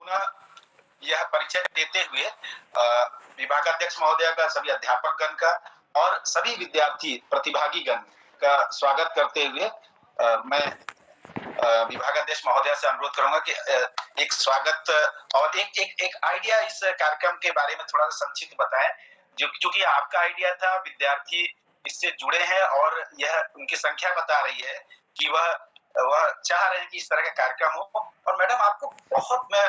पुनः यह परिचय देते हुए विभागाध्यक्ष महोदय का, सभी अध्यापकगण का और सभी विद्यार्थी प्रतिभागीगण का स्वागत करते हुए मैं विभागाध्यक्ष महोदय से अनुरोध करूंगा कि एक स्वागत और एक आइडिया इस कार्यक्रम के बारे में थोड़ा सा संक्षिप्त बताएं। क्योंकि आपका आइडिया था, विद्यार्थी इससे जुड़े हैं और यह उनकी संख्या बता रही है कि वह चाह रहे हैं कि इस तरह का कार्यक्रम हो। और मैडम, आपको बहुत मैं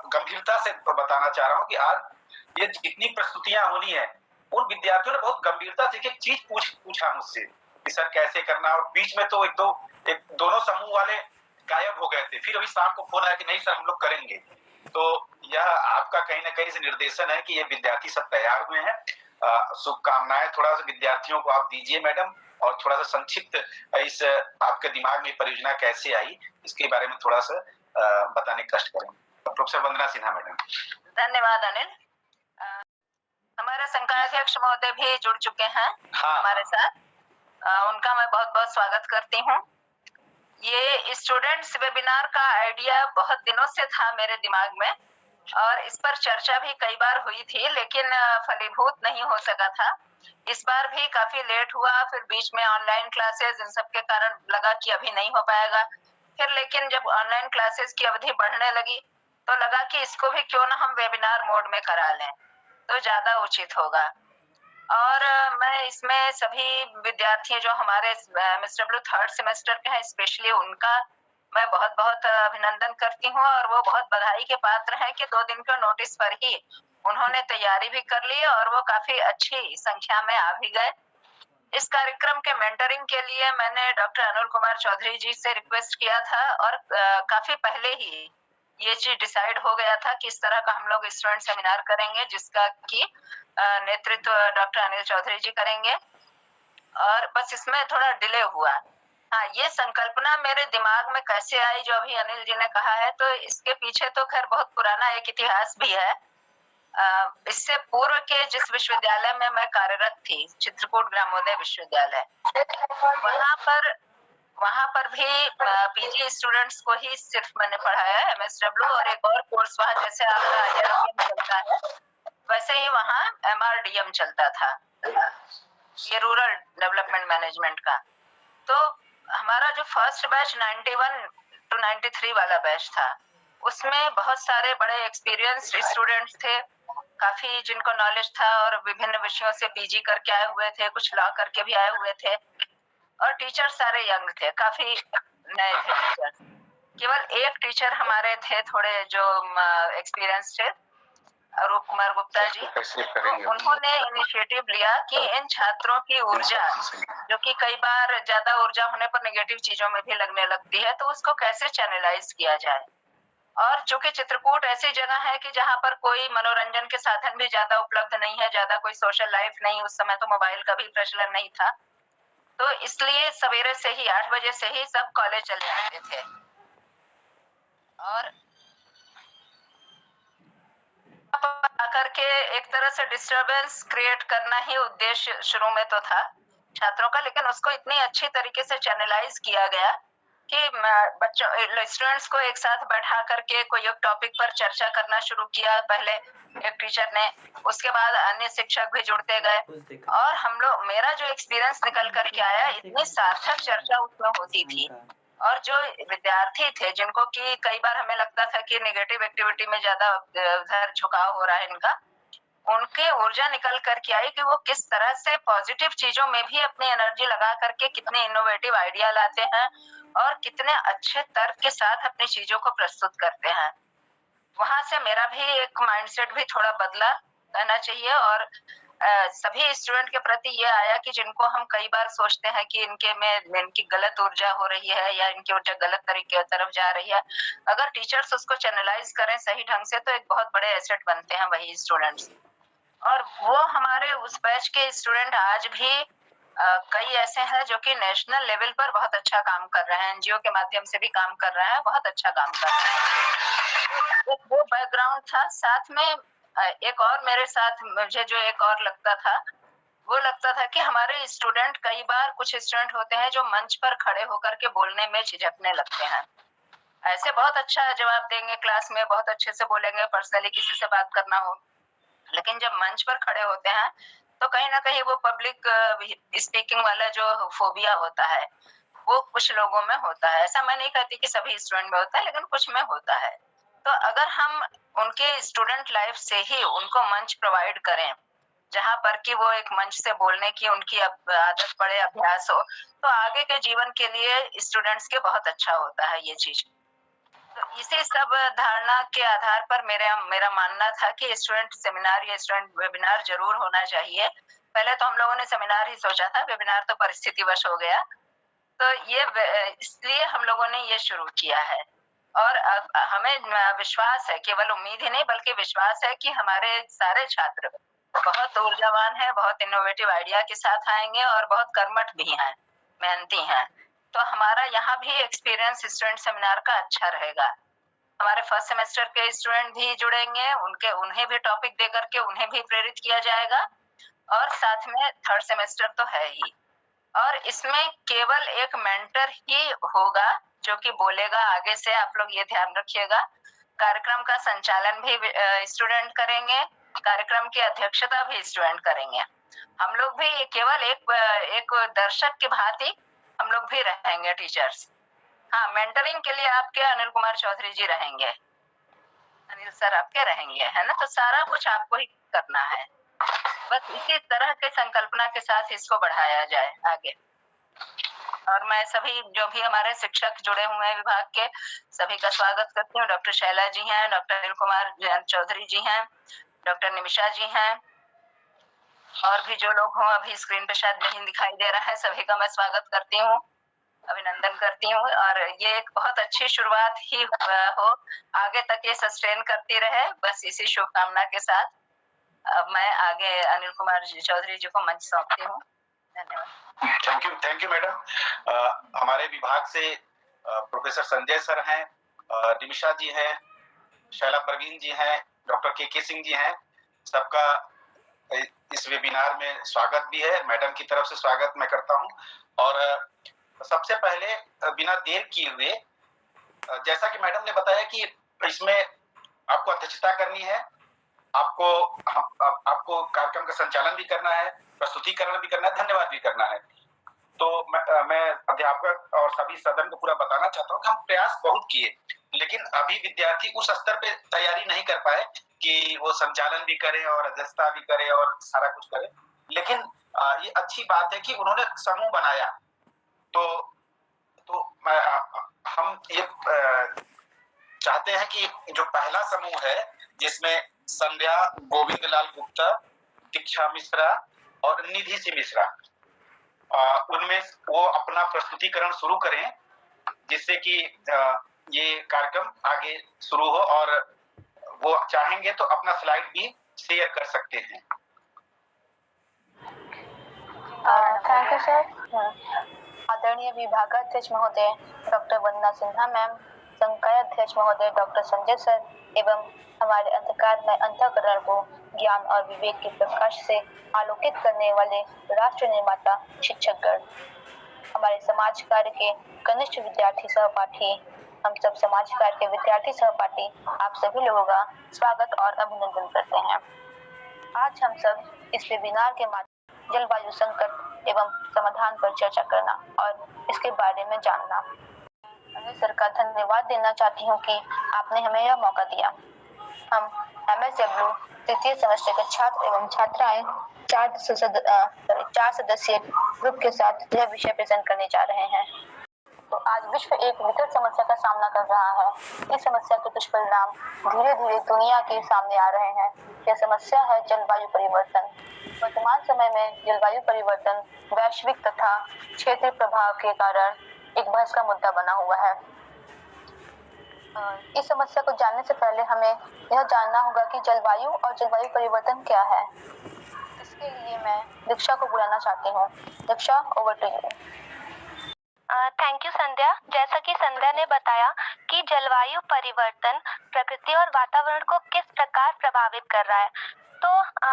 गंभीरता से बताना चाह रहा हूँ कि आज ये जितनी प्रस्तुतियां होनी है, उन विद्यार्थियों ने बहुत गंभीरता से एक चीज पूछा मुझसे कि सर कैसे करना। और बीच में तो एक दोनों समूह वाले गायब हो गए थे। फिर अभी शाम को फोन आया कि नहीं सर, हम लोग करेंगे। तो यह आपका कहीं ना कहीं से निर्देशन है कि ये विद्यार्थी सब तैयार हुए हैं। शुभकामनाएं थोड़ा सा विद्यार्थियों को आप दीजिए मैडम, और थोड़ा सा संक्षिप्त इस आपके दिमाग में परियोजना कैसे आई, इसके बारे में थोड़ा सा बताने का कष्ट करें। प्रोफेसर वंदना सिन्हा मैडम। धन्यवाद अनिल। हमारे संकायाध्यक्ष महोदय भी जुड़ चुके हैं हमारे साथ। उनका मैं बहुत बहुत स्वागत करती हूँ। ये स्टूडेंट्स वेबिनार का आइडिया बहुत दिनों से था मेरे दिमाग में, और इस पर चर्चा भी कई बार हुई थी, लेकिन फलीभूत नहीं हो सका था। इस बार भी काफी लेट हुआ, फिर बीच में ऑनलाइन क्लासेस, इन सब के कारण लगा कि अभी नहीं हो पाएगा। फिर लेकिन जब ऑनलाइन क्लासेस की अवधि बढ़ने लगी तो लगा कि इसको भी क्यों ना हम वेबिनार मोड में करा लें, तो ज्यादा उचित होगा। और मैं इसमें सभी विद्यार्थी जो हमारे MSW थर्ड सेमेस्टर के हैं, स्पेशली उनका मैं बहुत बहुत अभिनंदन करती हूँ, और वो बहुत बधाई के पात्र हैं कि 2 दिन के नोटिस पर ही उन्होंने तैयारी भी कर ली और वो काफी अच्छी संख्या में आ भी गए। इस कार्यक्रम के मेंटरिंग के लिए मैंने डॉक्टर अनिल कुमार चौधरी जी से रिक्वेस्ट किया था, और काफी पहले ही ये चीज डिसाइड हो गया था कि इस तरह का हम लोग स्टूडेंट सेमिनार करेंगे, जिसका कि नेतृत्व डॉक्टर अनिल चौधरी जी करेंगे। और बस इसमें थोड़ा डिले हुआ। हाँ, ये संकल्पना मेरे दिमाग में कैसे आई, जो अभी अनिल जी ने कहा है, तो इसके पीछे तो खैर बहुत पुराना एक इतिहास भी है। इससे पूर्व के जिस विश्वविद्यालय में मैं कार्यरत थी, चित्रकूट ग्रामोदय विश्वविद्यालय, वहां पर भी पीजी स्टूडेंट्स को ही सिर्फ मैंने पढ़ाया है, MSW, और एक और कोर्स वहाँ जैसे आपका IRDM चलता है वैसे ही वहाँ MRDM चलता था, ये रूरल डेवलपमेंट मैनेजमेंट का। तो हमारा जो फर्स्ट बैच 91 to 93 वाला बैच था, उसमें बहुत सारे बड़े एक्सपीरियंस स्टूडेंट्स थे, काफी जिनको नॉलेज था और विभिन्न विषयों से पीजी करके आए हुए थे, कुछ लॉ करके भी आए हुए थे, और टीचर सारे यंग थे, काफी नए थे टीचर। केवल एक टीचर हमारे थे थोड़े जो एक्सपीरियंस थे, रूप कुमार गुप्ता जी। तो उन्होंने इनिशिएटिव लिया कि इन छात्रों की ऊर्जा, जो कि कई बार ज्यादा ऊर्जा होने पर नेगेटिव चीजों में भी लगने लगती है, तो उसको कैसे चैनलाइज किया जाए। और चूंकि चित्रकूट ऐसी जगह है कि जहाँ पर कोई मनोरंजन के साधन भी ज्यादा उपलब्ध नहीं है, ज्यादा कोई सोशल लाइफ नहीं, उस समय तो मोबाइल का भी प्रचलन नहीं था, तो इसलिए सवेरे से ही 8 बजे से ही सब कॉलेज चले जाते थे। और आकर के एक तरह से डिस्टरबेंस क्रिएट करना ही उद्देश्य शुरू में तो था छात्रों का, लेकिन उसको इतनी अच्छी तरीके से चैनलाइज किया गया कि बच्चों स्टूडेंट्स को एक साथ बैठा करके कोई एक टॉपिक पर चर्चा करना शुरू किया, पहले एक टीचर ने, उसके बाद अन्य शिक्षक भी जुड़ते गए, और हम लोग, मेरा जो एक्सपीरियंस निकल करके आया, इतनी सार्थक चर्चा उसमें होती थी। और जो विद्यार्थी थे जिनको कि कई बार हमें लगता था कि नेगेटिव एक्टिविटी में ज्यादा उधर झुकाव हो रहा है इनका, उनके ऊर्जा निकल करके आई कि वो किस तरह से पॉजिटिव चीजों में भी अपनी एनर्जी लगा करके कितने इनोवेटिव आइडिया लाते हैं और कितने अच्छे तर्क के साथ अपनी चीजों को प्रस्तुत करते हैं। वहां से मेरा भी एक माइंडसेट भी थोड़ा बदला रहना चाहिए, और सभी स्टूडेंट के प्रति ये आया कि जिनको हम कई बार सोचते हैं कि इनकी गलत ऊर्जा हो रही है या इनकी ऊर्जा गलत तरीके की तरफ जा रही है, अगर टीचर्स उसको चैनलाइज करें सही ढंग से, तो एक बहुत बड़े एसेट बनते हैं वही स्टूडेंट्स। और वो हमारे उस बैच के स्टूडेंट आज भी कई ऐसे हैं जो कि नेशनल लेवल पर बहुत अच्छा काम कर रहे हैं, एनजीओ के माध्यम से भी काम कर रहे हैं, बहुत अच्छा काम कर रहे हैं। वो बैकग्राउंड था। साथ में एक और मेरे साथ मुझे जो एक और लगता था, वो लगता था कि हमारे स्टूडेंट, कई बार कुछ स्टूडेंट होते हैं जो मंच पर खड़े होकर के बोलने में झिझकने लगते हैं, ऐसे बहुत अच्छा जवाब देंगे, क्लास में बहुत अच्छे से बोलेंगे, पर्सनली किसी से बात करना हो, लेकिन जब मंच पर खड़े होते हैं तो कहीं ना कहीं वो पब्लिक स्पीकिंग वाला जो फोबिया होता है वो कुछ लोगों में होता है। ऐसा मैं नहीं कहती कि सभी स्टूडेंट में होता है, लेकिन कुछ में होता है। तो अगर हम उनके स्टूडेंट लाइफ से ही उनको मंच प्रोवाइड करें जहां पर कि वो एक मंच से बोलने की उनकी आदत पड़े, अभ्यास हो, तो आगे के जीवन के लिए स्टूडेंट्स के बहुत अच्छा होता है ये चीज। तो इसी सब धारणा के आधार पर मेरा मानना था कि स्टूडेंट सेमिनार या स्टूडेंट वेबिनार जरूर होना चाहिए। पहले तो हम लोगों ने सेमिनार ही सोचा था, वेबिनार तो परिस्थितिवश हो गया। तो ये इसलिए हम लोगों ने ये शुरू किया है। और हमें विश्वास है, केवल उम्मीद ही नहीं बल्कि विश्वास है कि हमारे सारे छात्र बहुत ऊर्जावान हैं, बहुत इनोवेटिव आइडिया के साथ आएंगे और बहुत कर्मठ भी हैं, मेहनती हैं। तो हमारा यहाँ भी एक्सपीरियंस स्टूडेंट सेमिनार का अच्छा रहेगा। हमारे फर्स्ट सेमेस्टर के स्टूडेंट भी जुड़ेंगे, उन्हें भी टॉपिक दे करके उन्हें भी प्रेरित किया जाएगा, और साथ में थर्ड सेमेस्टर तो है ही। और इसमें केवल एक मेंटर ही होगा जो कि बोलेगा आगे से, आप लोग ये ध्यान रखिएगा। कार्यक्रम का संचालन भी स्टूडेंट करेंगे, कार्यक्रम की अध्यक्षता भी स्टूडेंट करेंगे। हम लोग भी केवल एक दर्शक की भांति हम लोग भी रहेंगे टीचर्स। हाँ, मेंटरिंग के लिए आपके अनिल कुमार चौधरी जी रहेंगे, अनिल सर आपके रहेंगे, है ना। तो सारा कुछ आपको ही करना है। बस इसी तरह के संकल्पना के साथ इसको बढ़ाया जाए आगे। और मैं सभी जो भी हमारे शिक्षक जुड़े हुए हैं विभाग के, सभी का स्वागत करती हूँ। डॉक्टर शैला जी हैं, डॉक्टर अनिल कुमार चौधरी जी हैं, डॉक्टर निमिषा जी हैं, और भी जो लोग हों अभी स्क्रीन पे शायद नहीं दिखाई दे रहा है, सभी का मैं स्वागत करती हूँ, अभिनंदन करती हूँ। और ये एक बहुत अच्छी शुरुआत ही हो, आगे तक ये सस्टेन करती रहे, बस इसी शुभकामना के साथ अब मैं आगे अनिल कुमार चौधरी जी को मंच सौंपती हूँ। धन्यवाद। Thank you madam. हमारे विभाग से प्रोफेसर संजय सर हैं, निमिषा जी हैं, शैला परवीन जी हैं, डॉक्टर के सिंह जी हैं। सबका इस वेबिनार में स्वागत भी है, मैडम की तरफ से स्वागत मैं करता हूं। और सबसे पहले बिना देर किए हुए, जैसा कि मैडम ने बताया कि इसमें आपको अध्यक्षता करनी है, आपको कार्यक्रम का संचालन भी करना है, प्रस्तुतिकरण भी करना है, धन्यवाद भी करना है। तो मैं अध्यापक और सभी सदन को पूरा बताना चाहता हूँ कि हम प्रयास बहुत किए, लेकिन अभी विद्यार्थी उस स्तर पे तैयारी नहीं कर पाए कि वो संचालन भी करे और अध्यक्षता भी करे और सारा कुछ करे। लेकिन ये अच्छी बात है कि उन्होंने समूह बनाया। तो हम ये चाहते हैं कि जो पहला समूह है जिसमें संध्या, गोविंद लाल गुप्ता, दीक्षा मिश्रा और निधि सी मिश्रा, उनमें वो अपना प्रस्तुतिकरण शुरू करें, जिससे कि ये कार्यक्रम आगे शुरू हो। और वो चाहेंगे तो अपना स्लाइड भी शेयर कर सकते हैं। Thank you sir. आदरणीय विभागाध्यक्ष महोदय डॉक्टर वंदना सिन्हा मैम, संकाय अध्यक्ष महोदय डॉक्टर संजय सर एवं हमारे अंधकार में अंतःकरण को ज्ञान और विवेक के प्रकाश से आलोकित करने वाले राष्ट्र निर्माता शिक्षकगण, हमारे समाज कार्य के कनिष्ठ विद्यार्थी सहपाठी, हम सब समाज कार्य के विद्यार्थी सहपाठी, आप सभी लोगों का स्वागत और अभिनंदन करते हैं। आज हम सब इस वेबिनार के माध्यम जलवायु संकट एवं समाधान पर चर्चा करना और इसके बारे में जानना। मैं सर का धन्यवाद देना चाहती हूँ कि आपने हमें यह मौका दिया। हम MSW तृतीय सेमेस्टर के छात्र एवं छात्राएं 4 सदस्यीय ग्रुप के साथ यह विषय प्रेजेंट करने जा रहे हैं। तो आज विश्व एक विकट समस्या का सामना कर रहा है। इस समस्या के दुष्परिणाम धीरे धीरे दुनिया के सामने आ रहे हैं। यह समस्या है जलवायु परिवर्तन। वर्तमान समय में जलवायु परिवर्तन वैश्विक तथा क्षेत्रीय प्रभाव के कारण एक बहस का मुद्दा बना हुआ है। इस समस्या को जानने से पहले हमें यह जानना होगा कि जलवायु और जलवायु परिवर्तन क्या है। इसके लिए मैं दीक्षा को बुलाना चाहती हूँ। Diksha, over to you. Thank you Sandhya. जैसा कि संध्या ने बताया कि जलवायु परिवर्तन प्रकृति और वातावरण को किस प्रकार प्रभावित कर रहा है, तो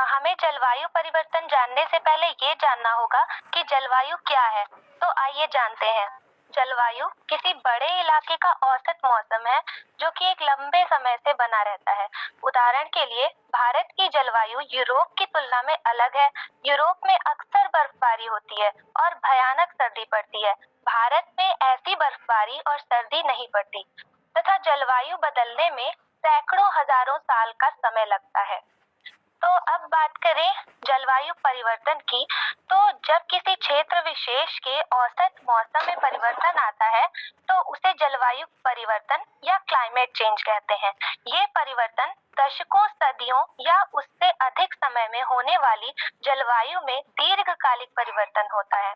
हमें जलवायु परिवर्तन जानने से पहले ये जानना होगा कि जलवायु क्या है। तो आइए जानते हैं। जलवायु किसी बड़े इलाके का औसत मौसम है जो कि एक लंबे समय से बना रहता है। उदाहरण के लिए भारत की जलवायु यूरोप की तुलना में अलग है। यूरोप में अक्सर बर्फबारी होती है और भयानक सर्दी पड़ती है। भारत में ऐसी बर्फबारी और सर्दी नहीं पड़ती तथा जलवायु बदलने में सैकड़ों हजारों साल का समय लगता है। तो अब बात करें जलवायु परिवर्तन की, तो जब किसी क्षेत्र विशेष के औसत मौसम में परिवर्तन आता है तो उसे जलवायु परिवर्तन या क्लाइमेट चेंज कहते हैं। ये परिवर्तन दशकों, सदियों या उससे अधिक समय में होने वाली जलवायु में दीर्घकालिक परिवर्तन होता है।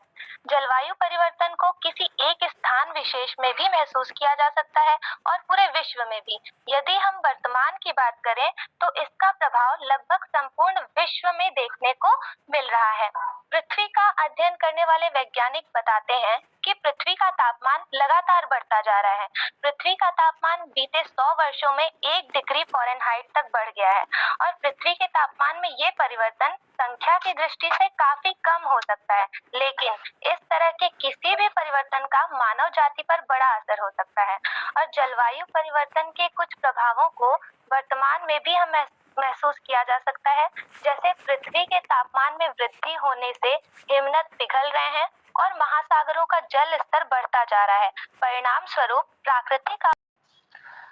जलवायु परिवर्तन को किसी एक स्थान विशेष में भी महसूस किया जा सकता है और पूरे विश्व में भी। यदि हम वर्तमान की बात करें तो इसका प्रभाव लगभग संपूर्ण विश्व में देखने को मिल रहा है। पृथ्वी का अध्ययन करने वाले वैज्ञानिक बताते हैं कि पृथ्वी का तापमान लगातार बढ़ता जा रहा है। पृथ्वी का तापमान बीते 100 वर्षों में 1 डिग्री फ़ारेनहाइट तक बढ़ गया है और पृथ्वी के तापमान में ये परिवर्तन संख्या की दृष्टि से काफी कम हो सकता है, लेकिन इस तरह के किसी भी परिवर्तन का मानव जाति पर बड़ा असर हो सकता है। और जलवायु परिवर्तन के कुछ प्रभावों को वर्तमान में भी हम महसूस किया जा सकता है, जैसे पृथ्वी के तापमान में वृद्धि होने से हिमनद पिघल रहे हैं और महासागरों का जल स्तर बढ़ता जा रहा है। परिणाम स्वरूप प्राकृतिक।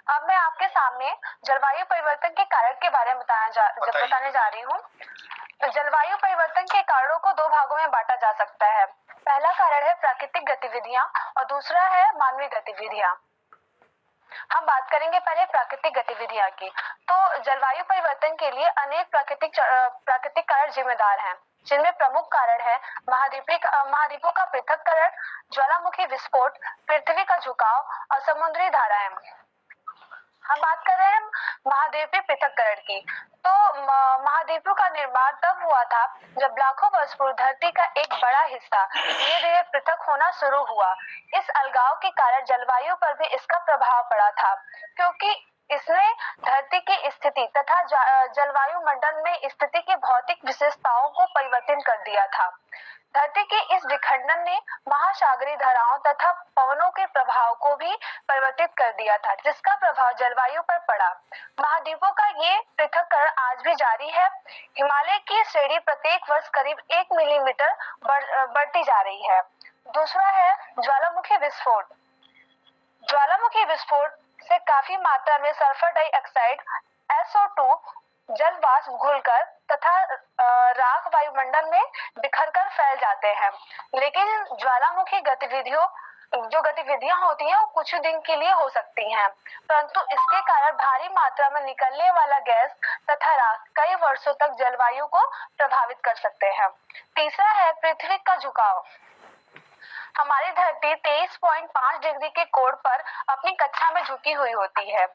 अब मैं आपके सामने जलवायु परिवर्तन के कारण के बारे में बताने जा रही हूँ। जलवायु परिवर्तन के कारणों को 2 भागों में बांटा जा सकता है। पहला कारण है प्राकृतिक गतिविधियां और दूसरा है मानवीय गतिविधियां। हम बात करेंगे पहले प्राकृतिक गतिविधियां की। तो जलवायु परिवर्तन के लिए अनेक प्राकृतिक कारण जिम्मेदार हैं, जिनमें प्रमुख कारण है महाद्वीपों का पृथक्करण, ज्वालामुखी विस्फोट, पृथ्वी का झुकाव और समुद्री धाराएं। हम बात कर रहे हैं महाद्वीपीय पृथक्करण की। तो महाद्वीपों का निर्माण तब हुआ था जब लाखों वर्ष पूर्व धरती का एक बड़ा हिस्सा धीरे धीरे पृथक होना शुरू हुआ। इस अलगाव के कारण जलवायु पर भी इसका प्रभाव पड़ा था, क्योंकि इसने धरती की स्थिति तथा जलवायु मंडल में स्थिति की भौतिक विशेषताओं को परिवर्तित कर दिया था। धरती के इस विखंडन ने महासागरीय धाराओं तथा पवनों के प्रभाव को भी परिवर्तित कर दिया था, जिसका प्रभाव जलवायु पर पड़ा। महाद्वीपों का ये पृथक्करण आज भी जारी है। हिमालय की श्रेणी प्रत्येक वर्ष करीब 1 मिलीमीटर बढ़ती जा रही है। दूसरा है ज्वालामुखी विस्फोट। ज्वालामुखी विस्फोट से काफी मात्रा में सल्फर डाइऑक्साइड SO2 जल वाष्प घुलकर तथा राख वायुमंडल में बिखरकर फैल जाते हैं। लेकिन ज्वालामुखी गतिविधियां होती हैं वो कुछ दिन के लिए हो सकती हैं, परंतु इसके कारण भारी मात्रा में निकलने वाला गैस तथा राख कई वर्षों तक जलवायु को प्रभावित कर सकते हैं। तीसरा है पृथ्वी का झुकाव। हमारी धरती 23.5 डिग्री के कोण पर अपनी कक्षा में झुकी हुई होती है।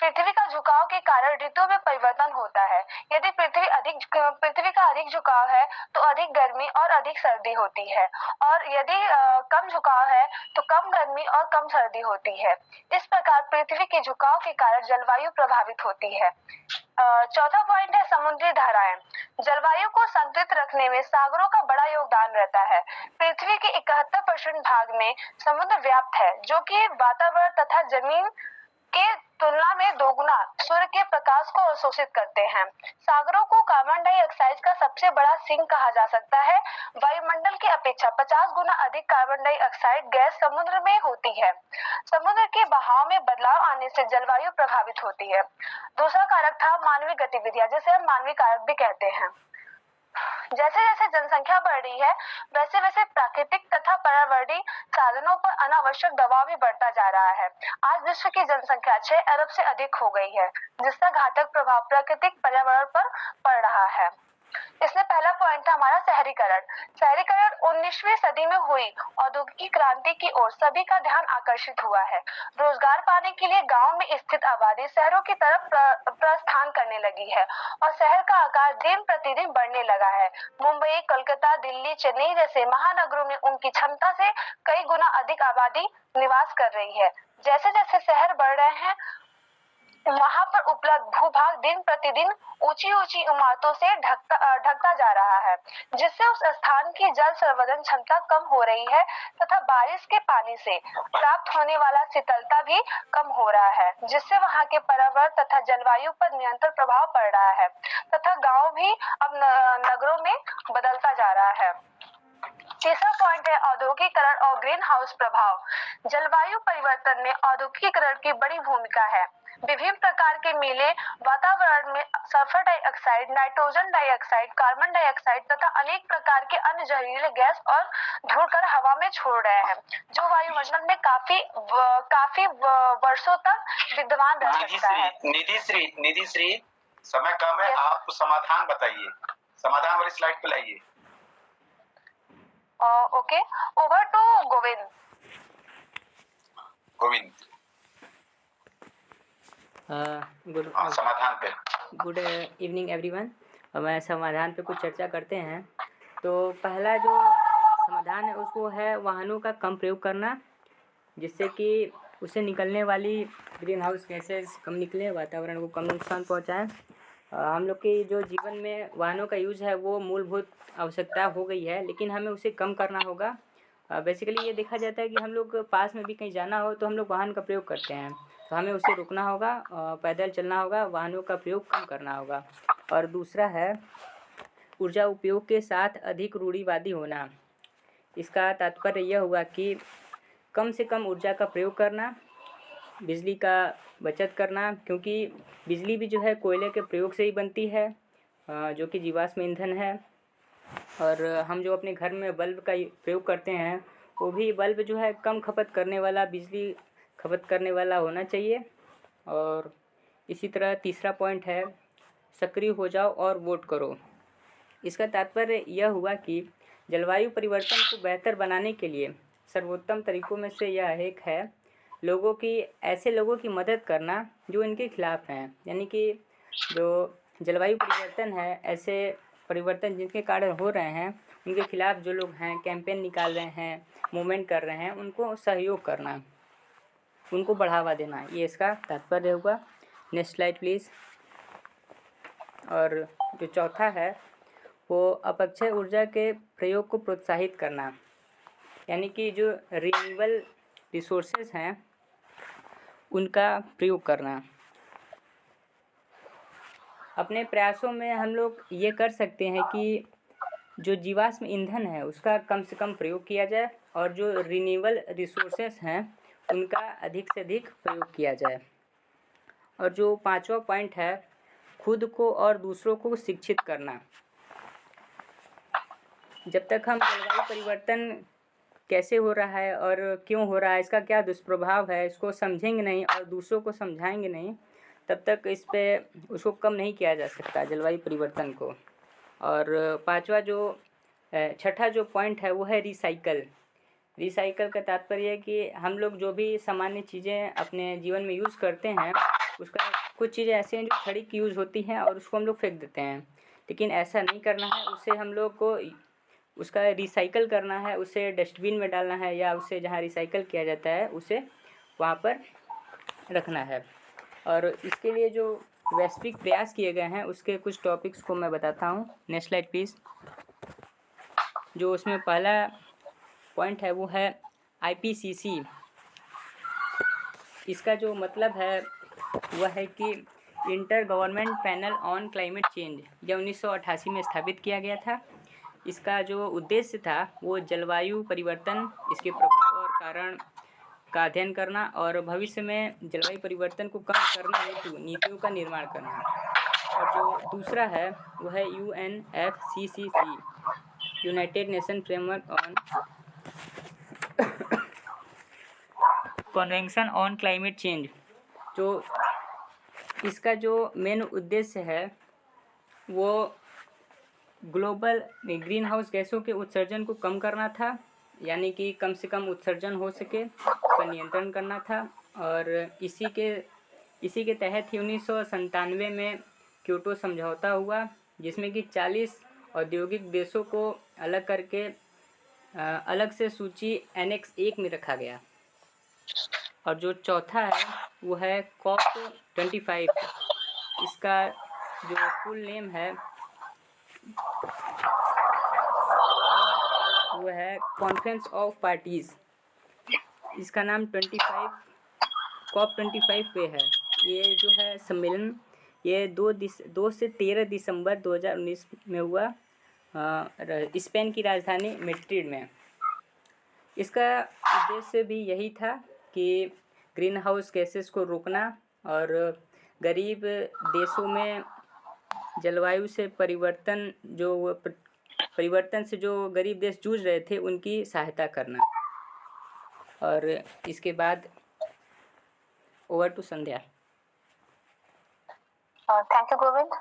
पृथ्वी का झुकाव के कारण ऋतुओं में परिवर्तन होता है। यदि पृथ्वी का अधिक झुकाव है तो अधिक गर्मी और अधिक सर्दी होती है, और यदि कम झुकाव है तो कम गर्मी और कम सर्दी होती है। इस प्रकार पृथ्वी के झुकाव के कारण जलवायु प्रभावित होती है। चौथा पॉइंट है समुद्री धाराएं। जलवायु को संतुलित रखने में सागरों का बड़ा योगदान रहता है। पृथ्वी के 71% भाग में समुद्र व्याप्त है, जो कि वातावरण तथा जमीन के तुलना में दोगुना सूर्य के प्रकाश को अवशोषित करते हैं। सागरों को कार्बन डाइऑक्साइड का सबसे बड़ा सिंक कहा जा सकता है। वायुमंडल की अपेक्षा 50 गुना अधिक कार्बन डाइऑक्साइड गैस समुद्र में होती है। समुद्र के बहाव में बदलाव आने से जलवायु प्रभावित होती है। दूसरा कारक था मानवीय गतिविधियां, जिसे हम मानवीय कारक भी कहते हैं। जैसे जैसे जनसंख्या बढ़ रही है, वैसे वैसे प्राकृतिक तथा पर्यावरणीय साधनों पर अनावश्यक दबाव भी बढ़ता जा रहा है। आज विश्व की जनसंख्या 6 अरब से अधिक हो गई है, जिसका घातक प्रभाव प्राकृतिक पर्यावरण पर पड़ रहा है। इसमें पहला पॉइंट था हमारा शहरीकरण। शहरीकरण 19वीं सदी में हुई औद्योगिक क्रांति की ओर सभी का ध्यान आकर्षित हुआ है। रोजगार पाने के लिए गांव में स्थित आबादी शहरों की तरफ प्रस्थान करने लगी है और शहर का आकार दिन प्रतिदिन बढ़ने लगा है। मुंबई, कोलकाता, दिल्ली, चेन्नई जैसे महानगरों में उनकी क्षमता से कई गुना अधिक आबादी निवास कर रही है। जैसे जैसे शहर बढ़ रहे हैं, वहां पर उपलब्ध भूभाग दिन प्रतिदिन ऊंची ऊंची इमारतों से ढकता जा रहा है, जिससे उस स्थान की जल संवर्धन क्षमता कम हो रही है तथा बारिश के पानी से प्राप्त होने वाला शीतलता भी कम हो रहा है, जिससे वहां के पर्यावरण तथा जलवायु पर निरंतर प्रभाव पड़ रहा है तथा गांव भी अब नगरों में बदलता जा रहा है। तीसरा पॉइंट है औद्योगिकीकरण और ग्रीन हाउस प्रभाव। जलवायु परिवर्तन में औद्योगिकीकरण की बड़ी भूमिका है। विभिन्न प्रकार के मिले वातावरण में sulphur dioxide, nitrogen dioxide, carbon dioxide तथा अनेक प्रकार के अन्य जहरीले गैस और धूल कण हवा में छोड़ रहे हैं, जो वायुमंडल में काफी वर्षों तक विद्यमान रह सकता है। निधि श्री, समय कम है, आप समाधान बताइए, समाधान वाली स्लाइड पे लाइए। Okay, over to Govind. समाधान पे। Good evening everyone. मैं समाधान पे कुछ चर्चा करते हैं। तो पहला जो समाधान है उसको है वाहनों का कम प्रयोग करना, जिससे कि उससे निकलने वाली ग्रीन हाउस गैसेस कम निकले, वातावरण को कम नुकसान पहुंचाएं। हम लोग के जो जीवन में वाहनों का यूज़ है वो मूलभूत आवश्यकता हो गई है, लेकिन हमें उसे कम करना होगा। बेसिकली ये देखा जाता है कि हम लोग पास में भी कहीं जाना हो तो हम लोग वाहन का प्रयोग करते हैं, तो हमें उसे रुकना होगा, पैदल चलना होगा, वाहनों का प्रयोग कम करना होगा। और दूसरा है ऊर्जा उपयोग के साथ अधिक रूढ़िवादी होना। इसका तात्पर्य यह हुआ कि कम से कम ऊर्जा का प्रयोग करना, बिजली का बचत करना, क्योंकि बिजली भी जो है कोयले के प्रयोग से ही बनती है, जो कि जीवाश्म ईंधन है। और हम जो अपने घर में बल्ब का प्रयोग करते हैं वो भी बल्ब जो है कम खपत करने वाला, बिजली खपत करने वाला होना चाहिए। और इसी तरह तीसरा पॉइंट है सक्रिय हो जाओ और वोट करो। इसका तात्पर्य यह हुआ कि जलवायु परिवर्तन को बेहतर बनाने के लिए सर्वोत्तम तरीकों में से यह एक है ऐसे लोगों की मदद करना जो इनके खिलाफ हैं। यानी कि जो जलवायु परिवर्तन है, ऐसे परिवर्तन जिनके कारण हो रहे हैं उनके खिलाफ जो लोग हैं कैंपेन निकाल रहे हैं, मूवमेंट कर रहे हैं, उनको सहयोग करना, उनको बढ़ावा देना, ये इसका तात्पर्य होगा। Next slide please. और जो चौथा है वो अपक्षय ऊर्जा के प्रयोग को प्रोत्साहित करना, यानी कि जो रिन्यूएबल रिसोर्सेज हैं उनका प्रयोग करना। अपने प्रयासों में हम लोग ये कर सकते हैं कि जो जीवाश्म ईंधन है उसका कम से कम प्रयोग किया जाए और जो रिन्यूएबल रिसोर्सेज हैं उनका अधिक से अधिक प्रयोग किया जाए। और जो पांचवा पॉइंट है खुद को और दूसरों को शिक्षित करना। जब तक हम जलवायु परिवर्तन कैसे हो रहा है और क्यों हो रहा है, इसका क्या दुष्प्रभाव है, इसको समझेंगे नहीं और दूसरों को समझाएंगे नहीं, तब तक इस पे उसको कम नहीं किया जा सकता जलवायु परिवर्तन को। और पांचवा जो छठा जो पॉइंट है वो है रिसाइकल। रिसाइकल का तात्पर्य है कि हम लोग जो भी सामान्य चीज़ें अपने जीवन में यूज़ करते हैं उसका कुछ चीज़ें ऐसे हैं जो क्षणिक यूज़ होती हैं और उसको हम लोग फेंक देते हैं, लेकिन ऐसा नहीं करना है। उससे हम लोग को उसका रिसाइकल करना है, उसे डस्टबिन में डालना है या उसे जहाँ रिसाइकल किया जाता है उसे वहाँ पर रखना है। और इसके लिए जो वैश्विक प्रयास किए गए हैं उसके कुछ टॉपिक्स को मैं बताता हूँ। Next slide please. जो उसमें पहला पॉइंट है वो है IPCC। इसका जो मतलब है वह है कि inter government panel on climate change, यह 1988 में स्थापित किया गया था। इसका जो उद्देश्य था वो जलवायु परिवर्तन, इसके प्रभाव और कारण का अध्ययन करना और भविष्य में जलवायु परिवर्तन को कम करने हेतु नीतियों का निर्माण करना। और जो दूसरा है वो है UNFCCC, United nation framework on convention on climate change. जो इसका जो मेन उद्देश्य है वो ग्लोबल ग्रीन हाउस गैसों के उत्सर्जन को कम करना था, यानी कि कम से कम उत्सर्जन हो सके उसका नियंत्रण करना था। और इसी के तहत ही 1997 में क्योटो समझौता हुआ, जिसमें कि 40 औद्योगिक देशों को अलग करके अलग से सूची Annex 1 में रखा गया। और जो चौथा है वो है COP25। इसका जो फुल नेम है वो है कॉन्फ्रेंस ऑफ पार्टीज़। इसका नाम COP25 पे है। ये जो है सम्मेलन ये 2 से 13 दिसंबर 2019 में हुआ स्पेन की राजधानी मैड्रिड में। इसका उद्देश्य भी यही था कि ग्रीन हाउस गैसेस को रोकना और गरीब देशों में जलवायु से परिवर्तन से जो गरीब देश जूझ रहे थे उनकी सहायता करना। और इसके बाद over to Sandhya. Thank you Govind.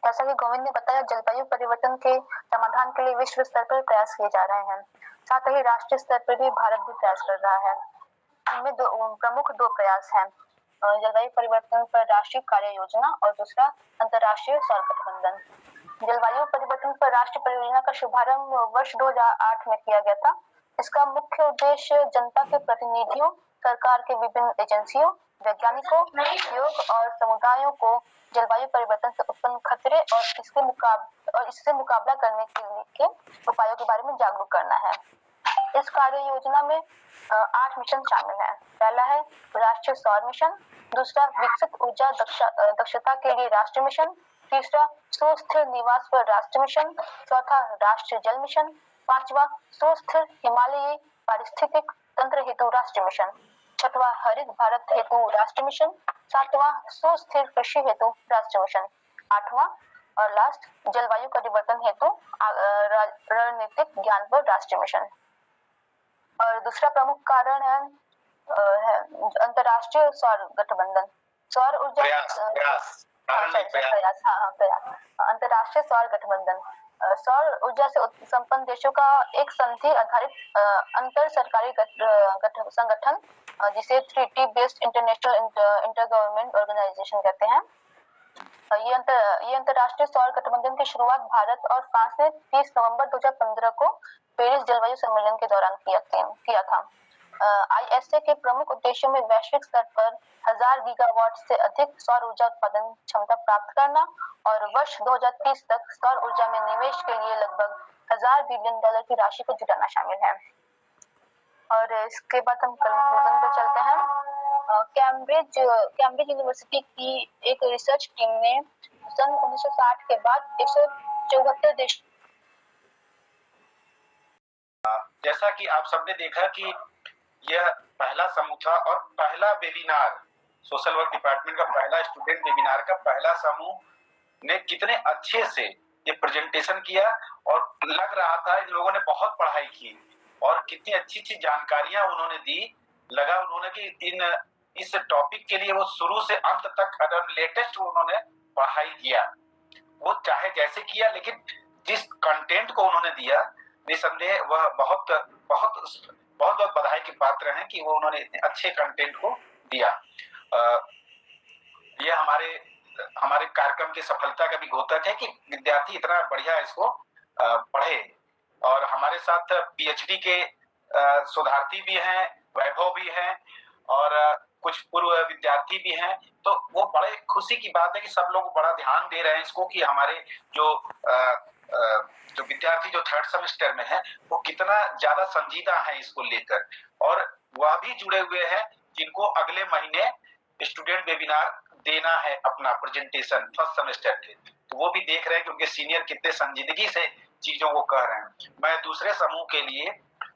जैसा कि गोविंद ने बताया, जलवायु परिवर्तन के समाधान के लिए विश्व स्तर पर प्रयास किए जा रहे हैं, साथ ही राष्ट्रीय स्तर पर भी भारत भी प्रयास कर रहा है। इनमें प्रमुख दो प्रयास हैं, जलवायु परिवर्तन पर राष्ट्रीय कार्य योजना और दूसरा अंतर्राष्ट्रीय सौर गठबंधन। जलवायु परिवर्तन पर राष्ट्रीय परियोजना का शुभारंभ वर्ष 2008 में किया गया था। इसका मुख्य उद्देश्य जनता के प्रतिनिधियों, सरकार के विभिन्न एजेंसियों, वैज्ञानिकों, उद्योग और समुदायों को जलवायु परिवर्तन से उत्पन्न खतरे और इससे मुकाबला करने के उपायों के बारे में जागरूक करना है। इस कार्य योजना में 8 मिशन शामिल हैं। पहला है राष्ट्रीय सौर मिशन, दूसरा विकसित ऊर्जा दक्षता के लिए राष्ट्रीय मिशन, तीसरा सुस्थिर निवास पर राष्ट्रीय मिशन, चौथा राष्ट्रीय जल मिशन, पांचवा सुस्थिर हिमालयी पारिस्थितिक तंत्र हेतु राष्ट्रीय मिशन, छठवां हरित भारत हेतु राष्ट्रीय मिशन, सातवां सुस्थिर कृषि हेतु राष्ट्रीय मिशन, आठवां और लास्ट जलवायु परिवर्तन हेतु रणनीतिक ज्ञान पर राष्ट्रीय मिशन। और दूसरा प्रमुख कारण है अंतर्राष्ट्रीय सौर गठबंधन। सौर ऊर्जा अंतर्राष्ट्रीय सौर गठबंधन सौर ऊर्जा से संपन्न देशों का एक संधि आधारित अंतर सरकारी संगठन जिसे treaty based international inter government organisation कहते हैं। ये अंतर्राष्ट्रीय सौर गठबंधन की शुरुआत भारत और फ्रांस ने 30 नवंबर 2015 को पेरिस जलवायु सम्मेलन के दौरान किया था। ISA के प्रमुख उद्देश्यों में वैश्विक स्तर पर 1000 गीगावाट से अधिक सौर ऊर्जा उत्पादन क्षमता प्राप्त करना और वर्ष 2030 तक सौर ऊर्जा में निवेश के लिए लगभग $1000 बिलियन की राशि को जुटाना शामिल है। और इसके बाद हम कंक्लूजन पे चलते हैं। कैम्ब्रिज यूनिवर्सिटी की एक रिसर्च टीम ने सन 1960 के बाद 174 देश, जैसा कि आप सबने देखा कि यह पहला समूह था और पहला वेबिनार, सोशल वर्क डिपार्टमेंट का पहला स्टूडेंट वेबिनार का पहला समूह ने कितने अच्छे से ये प्रेजेंटेशन किया और लग रहा था इन लोगों ने बहुत पढ़ाई की और कितनी अच्छी जानकारियां उन्होंने दी। लगा उन्होंने कि इस टॉपिक के लिए वो शुरू से अंत तक लेटेस्ट उन्होंने पढ़ाई किया। वो चाहे जैसे किया, लेकिन जिस कंटेंट को उन्होंने दिया, निसंदेह वह बहुत बहुत बहुत बहुत बधाई के पात्र हैं कि वो उन्होंने इतने अच्छे कंटेंट को दिया। ये हमारे कार्यक्रम की सफलता का भी द्योतक है कि विद्यार्थी इतना बढ़िया इसको पढ़े। और हमारे साथ PhD के शोधार्थी भी हैं, वैभव भी हैं और कुछ पूर्व विद्यार्थी भी हैं। तो वो बड़े खुशी की बात है कि सब लोग बड़ा ध्यान दे रहे हैं इसको कि हमारे जो विद्यार्थी जो 3rd सेमेस्टर में है वो कितना ज्यादा संजीदा है इसको लेकर, और वह भी जुड़े हुए हैं जिनको अगले महीने स्टूडेंट वेबिनार देना है अपना प्रेजेंटेशन 1st सेमेस्टर के। तो वो भी देख रहे हैं कि उनके सीनियर कितने संजीदगी से चीजों को कह रहे हैं। मैं दूसरे समूह के लिए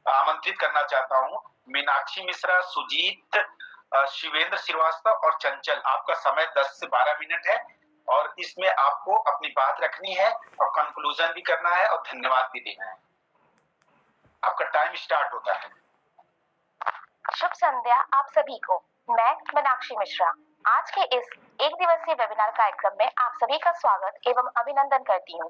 आमंत्रित करना चाहता हूँ मीनाक्षी मिश्रा, सुजीत, शिवेंद्र श्रीवास्तव और चंचल। आपका समय 10 से 12 मिनट है और इसमें आपको अपनी बात रखनी है और कंक्लूजन भी करना है और धन्यवाद भी देना है। आपका टाइम स्टार्ट होता है। शुभ संध्या आप सभी को। मैं मीनाक्षी मिश्रा आज के इस एक दिवसीय वेबिनार कार्यक्रम में आप सभी का स्वागत एवं अभिनंदन करती हूँ।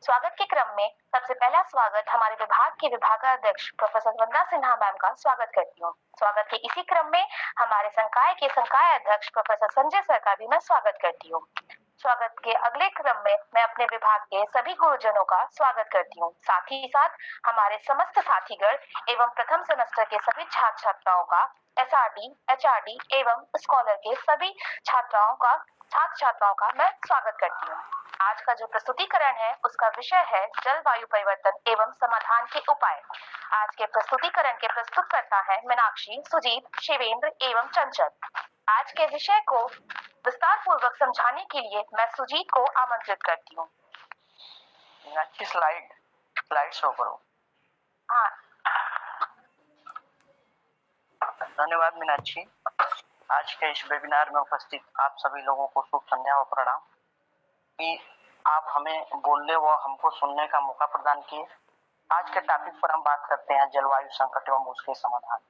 स्वागत के क्रम में सबसे पहला स्वागत हमारे विभाग के विभागाध्यक्ष प्रोफेसर वंदना सिन्हा मैम का स्वागत करती हूँ। स्वागत के इसी क्रम में हमारे संकाय के संकाय अध्यक्ष प्रोफेसर संजय सर का भी मैं स्वागत करती हूँ। स्वागत के अगले क्रम में मैं अपने विभाग के सभी गुरुजनों का स्वागत करती हूँ। साथ ही साथ हमारे समस्त साथीगण एवं प्रथम सेमेस्टर के सभी छात्र छात्राओं का, एसआरडी, एचआरडी एवं स्कॉलर के सभी छात्र छात्राओं का मैं स्वागत करती हूँ। आज का जो प्रस्तुतिकरण है उसका विषय है जलवायु परिवर्तन एवं समाधान के उपाय। आज के प्रस्तुतिकरण के प्रस्तुतकर्ता है मीनाक्षी, सुजीत, शिवेंद्र एवं चंचल। आज के विषय को विस्तार पूर्वक समझाने के लिए मैं सुजीत को आमंत्रित करती हूँ। मीनाक्षी स्लाइड शो करो। हाँ, धन्यवाद मीनाक्षी। आज के इस वेबिनार में उपस्थित आप सभी लोगों को शुभ संध्या व प्रणाम कि आप हमें बोलने व हमको सुनने का मौका प्रदान किए। आज के टॉपिक पर हम बात करते हैं जलवायु संकट एवं उसके समाधान।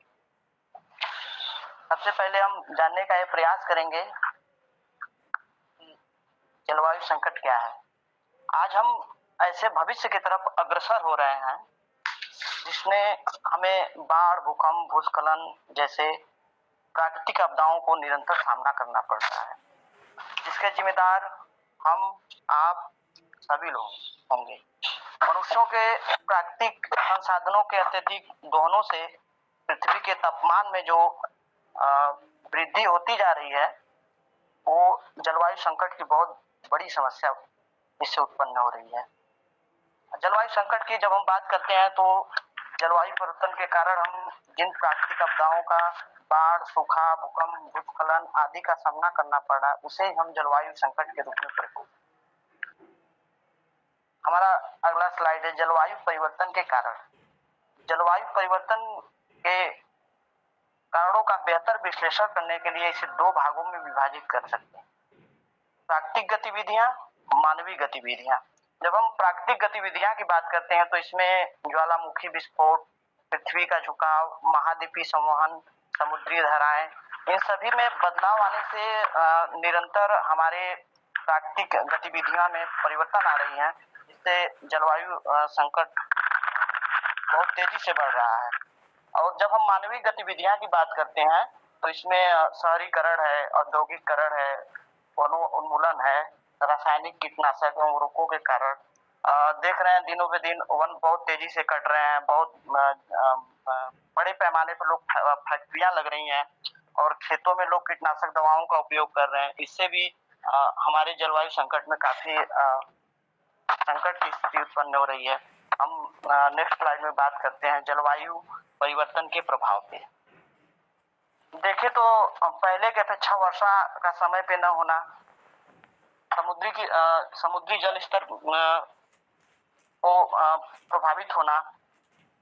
सबसे पहले हम जानने का ये प्रयास करेंगे कि जलवायु संकट क्या है। आज हम ऐसे भविष्य की तरफ अग्रसर हो रहे हैं जिसमें हमें बाढ़, भूकंप, भूस्खलन जैसे प्राकृतिक आपदाओं को निरंतर सामना करना पड़ रहा है, जिसके जिम्मेदार हम, आप सभी लोग होंगे। मनुष्यों के प्राकृतिक संसाधनों के अत्यधिक दोहनों से पृथ्वी के तापमान में जो वृद्धि होती जा रही है, वो जलवायु संकट की बहुत बड़ी समस्या इससे उत्पन्न हो रही है। जलवायु संकट की जब हम बात करते हैं तो जलवायु परिवर्तन के कारण हम जिन प्राकृतिक आपदाओं का, बाढ़, सूखा, भूकंप, भूस्खलन आदि का सामना करना पड़ रहा है, उसे हम जलवायु संकट के रूप में प्रस्तुत। हमारा अगला स्लाइड है जलवायु परिवर्तन के कारण। जलवायु परिवर्तन के कारणों का बेहतर विश्लेषण करने के लिए इसे दो भागों में विभाजित कर सकते हैं: प्राकृतिक गतिविधियां, मानवीय गतिविधियां। जब हम प्राकृतिक गतिविधियां की बात करते हैं तो इसमें ज्वालामुखी विस्फोट, पृथ्वी का झुकाव, महाद्वीपीय संवहन, समुद्री धाराएं, इन सभी में बदलाव आने से निरंतर हमारे प्राकृतिक गतिविधियों में परिवर्तन आ रही है, जिससे जलवायु संकट बहुत तेजी से बढ़ रहा है। और जब हम मानवीय गतिविधियां की बात करते हैं तो इसमें शहरीकरण है, औद्योगिकरण है, वनों उन्मूलन है, रासायनिक कीटनाशक एवं उर्वरकों के कारण देख रहे हैं दिनों पे दिन वन बहुत तेजी से कट रहे हैं। बहुत बड़े पैमाने पर लोग फैक्ट्रियां लग रही हैं और खेतों में लोग कीटनाशक दवाओं का उपयोग कर रहे हैं। इससे भी हमारे जलवायु संकट में काफी संकट की स्थिति उत्पन्न हो रही है। हम नेक्स्ट स्लाइड में बात करते हैं जलवायु परिवर्तन के प्रभाव पे। देखें तो पहले के अपेक्षा वर्षा का समय पे न होना, समुद्री जल स्तर को प्रभावित होना,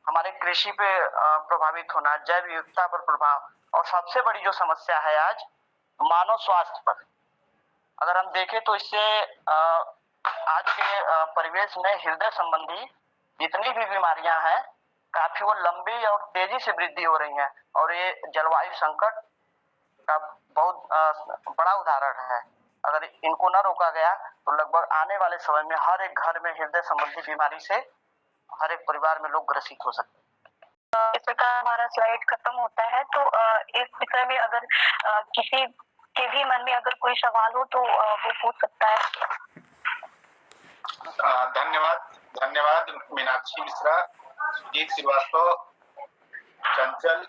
हमारे कृषि पे प्रभावित होना, जैव विविधता पर प्रभाव, और सबसे बड़ी जो समस्या है आज मानव स्वास्थ्य पर। अगर हम देखें तो इससे आज के परिवेश में हृदय संबंधी जितनी भी बीमारियां हैं काफी वो लंबी और तेजी से वृद्धि हो रही हैं, और ये जलवायु संकट का बहुत बड़ा उदाहरण है। अगर इनको न रोका गया तो लगभग आने वाले समय में हर एक घर में हृदय संबंधी बीमारी से हर एक परिवार में लोग ग्रसित हो सकते हैं। इस प्रकार हमारा स्लाइड खत्म होता है। तो इस विषय में अगर किसी के भी मन में अगर कोई सवाल हो तो वो पूछ सकता है। धन्यवाद मीनाक्षी मिश्रा, सुजीत श्रीवास्तव, चंचल,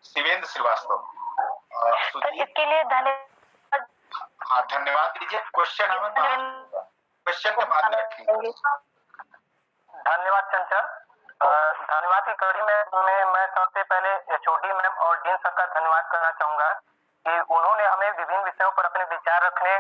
शिवेंद्र श्रीवास्तव। इसके लिए धन्यवाद। हाँ, धन्यवाद दीजिए। क्वेश्चन के बाद में रखेंगे। धन्यवाद चंचल। धन्यवाद की कड़ी में मैं सबसे पहले एचओडी मैम और डीन सर का धन्यवाद करना चाहूंगा कि उन्होंने हमें विभिन्न विषयों पर अपने विचार रखने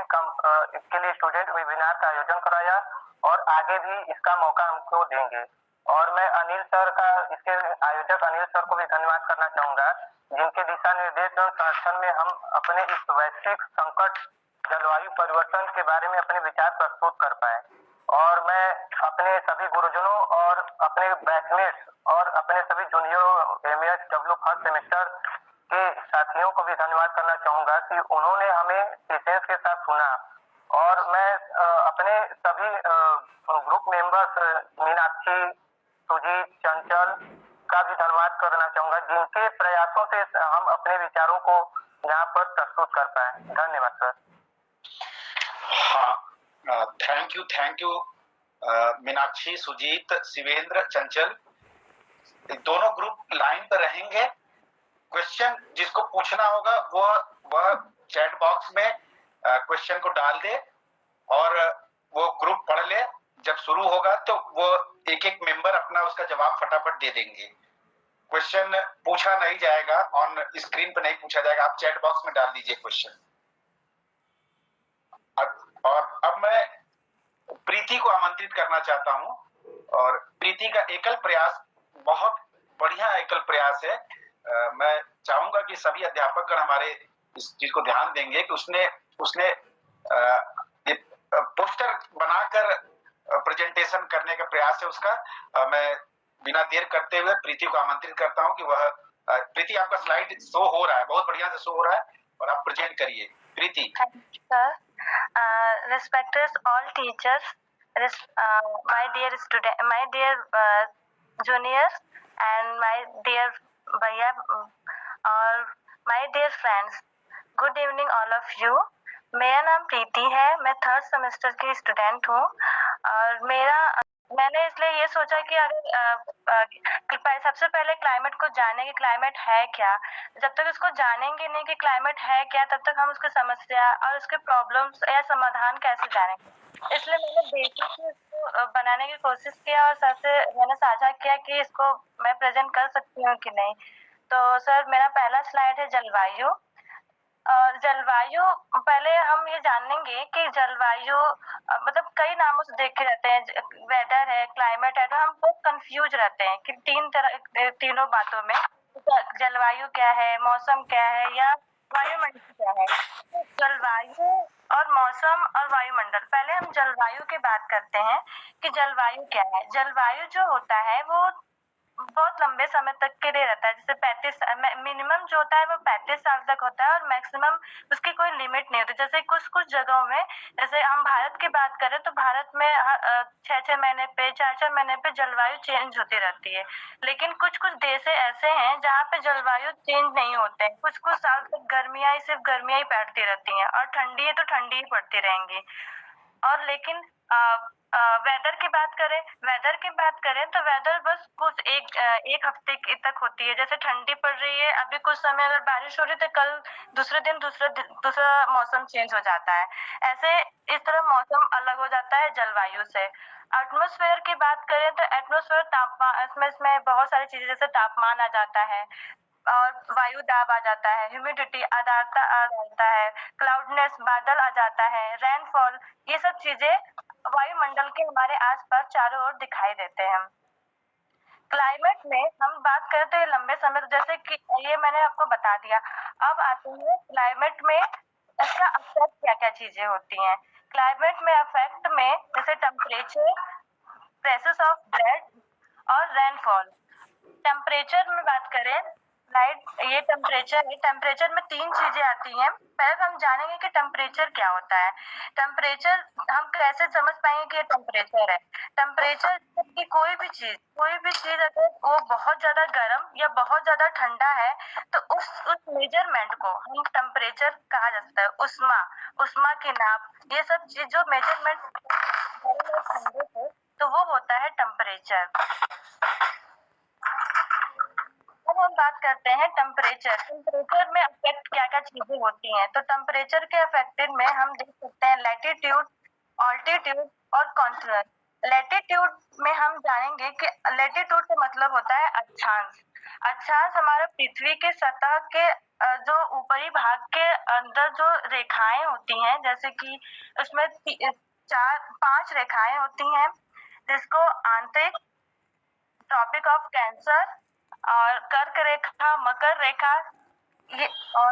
के लिए स्टूडेंट वेबिनार का आयोजन कराया और आगे भी इसका मौका हमको देंगे। और मैं अनिल सर का, इसके आयोजक अनिल सर को भी धन्यवाद करना चाहूंगा, जिनके दिशा निर्देश और समर्थन में हम अपने इस वैश्विक संकट जलवायु परिवर्तन के बारे में अपने विचार प्रस्तुत कर पाए। और मैं अपने सभी गुरुजनों और अपने बैचमेट्स और अपने सभी जूनियर एमएसडब्ल्यू फर्स्ट सेमेस्टर के साथियों को भी धन्यवाद करना चाहूंगा कि उन्होंने हमें पेशेंस के साथ सुना। और मैं अपने सभी ग्रुप मेंबर्स मीनाक्षी, सुजीत, चंचल का भी धन्यवाद करना चाहूंगा, जिनके प्रयासों से हम अपने विचारों को यहाँ पर प्रस्तुत कर पाए। धन्यवाद सर। हाँ, थैंक यू मीनाक्षी, सुजीत, शिवेंद्र, चंचल। दोनों ग्रुप लाइन पर रहेंगे। क्वेश्चन जिसको पूछना होगा वह चैट बॉक्स में क्वेश्चन को डाल दे और वो ग्रुप पढ़ ले। जब शुरू होगा तो वो एक एक मेंबर अपना उसका जवाब फटाफट दे देंगे। क्वेश्चन पूछा नहीं जाएगा, ऑन स्क्रीन पर नहीं पूछा जाएगा, आप चैट बॉक्स में डाल दीजिए क्वेश्चन। और अब मैं प्रीति को आमंत्रित करना चाहता हूं और प्रीति का एकल प्रयास बहुत बढ़िया एकल प्रयास है। मैं चाहूंगा कि सभी अध्यापकगण हमारे इस चीज को ध्यान देंगे कि उसने पोस्टर बनाकर प्रेजेंटेशन करने का प्रयास है उसका। मैं बिना देर करते हुए प्रीति को आमंत्रित करता हूं कि वह प्रीति, आपका स्लाइड शो हो रहा है, बहुत बढ़िया से शो हो रहा है और आप प्रेजेंट करिए प्रीति। Respected all teachers, my dear student, my dear juniors and my dear bhaiya और my dear friends, good evening all of you। मेरा नाम प्रीति है, मैं 3rd सेमेस्टर की स्टूडेंट हूँ और मैंने इसलिए ये सोचा कि अगर सबसे पहले क्लाइमेट को जाने कि क्लाइमेट है क्या। जब तक इसको जानेंगे नहीं कि क्लाइमेट है क्या, तब तक हम उसकी समस्या और उसके प्रॉब्लम्स या समाधान कैसे जानेंगे। इसलिए मैंने बेसिक इसको बनाने की कोशिश किया और सर से मैंने साझा किया कि इसको मैं प्रेजेंट कर सकती हूँ कि नहीं। तो सर, मेरा पहला स्लाइड है जलवायु। जलवायु, पहले हम ये जानेंगे कि जलवायु मतलब कई नामों से देखे जाते हैं। वेदर है, क्लाइमेट है, तो हम बहुत कंफ्यूज रहते हैं कि तीनों बातों में जलवायु क्या है, मौसम क्या है या वायुमंडल क्या है। तो जलवायु और मौसम और वायुमंडल, पहले हम जलवायु की बात करते हैं कि जलवायु क्या है। जलवायु जो होता है वो बहुत लंबे समय तक के लिए रहता है। जैसे 35 मिनिमम जो होता है वो 35 साल तक होता है और मैक्सिमम उसकी कोई लिमिट नहीं होती। जैसे कुछ जगहों में, जैसे हम भारत की बात करें तो भारत में 6-6 महीने पे 4-4 महीने पे जलवायु चेंज होती रहती है। लेकिन कुछ देश ऐसे हैं जहाँ पे जलवायु चेंज नहीं होते हैं। कुछ साल तक गर्मियाँ ही सिर्फ गर्मियाँ ही पड़ती रहती हैं और ठंडी है तो ठंडी ही पड़ती रहेंगी। और लेकिन वेदर की बात करें तो वेदर बस कुछ एक हफ्ते तक होती है। जैसे ठंडी पड़ रही है, अभी कुछ समय अगर बारिश हो रही है तो कल दूसरे दिन दूसरा मौसम चेंज हो जाता है। ऐसे इस तरह मौसम अलग हो जाता है जलवायु से। एटमॉस्फेयर की बात करें तो एटमॉस्फेयर तापमान, इसमें बहुत सारी चीजें, जैसे तापमान आ जाता है और वायु दाब आ जाता है, ह्यूमिडिटी आर्द्रता आ जाता है, क्लाउडनेस बादल आ जाता है, रेनफॉल, ये सब चीजें वायुमंडल के हमारे आसपास चारों ओर दिखाई देते हैं। क्लाइमेट में हम बात करें तो ये लंबे समय, जैसे कि ये मैंने आपको बता दिया। अब आते हैं क्लाइमेट में इसका अफेक्ट क्या क्या चीजें होती हैं। क्लाइमेट में अफेक्ट में जैसे टेम्परेचर, प्रेशर ऑफ ब्लड और रेनफॉल। टेम्परेचर में बात करें, राइट, ये टेम्परेचर में 3 चीजें आती हैं। पहले हम जानेंगे कि टेम्परेचर क्या होता है। टेम्परेचर हम कैसे समझ पाएंगे कि ये टेम्परेचर है। टेम्परेचर की कोई भी चीज अगर वो बहुत ज्यादा गर्म या बहुत ज्यादा ठंडा है तो उस मेजरमेंट को हम टेम्परेचर कहा जाता है। उष्मा की नाप, ये सब चीज जो मेजरमेंट ठंडे थे तो वो होता है टेम्परेचर। अब हम बात करते हैं टेम्परेचर में अफेक्ट क्या क्या चीजें होती हैं। तो टेम्परेचर के अफेक्टेड में हम देख सकते हैं लैटिट्यूड, ऑल्टीट्यूड और कॉन्टिनेंट। लैटिट्यूड में हम जानेंगे कि लैटिट्यूड का मतलब होता है अक्षांश। अक्षांश हमारे पृथ्वी के सतह के जो ऊपरी भाग के अंदर जो रेखाएं होती हैं, जैसे कि उसमें 4-5 रेखाएं होती हैं, जिसको आंतरिक, ट्रॉपिक ऑफ कैंसर और कर्क रेखा, मकर रेखा, ये और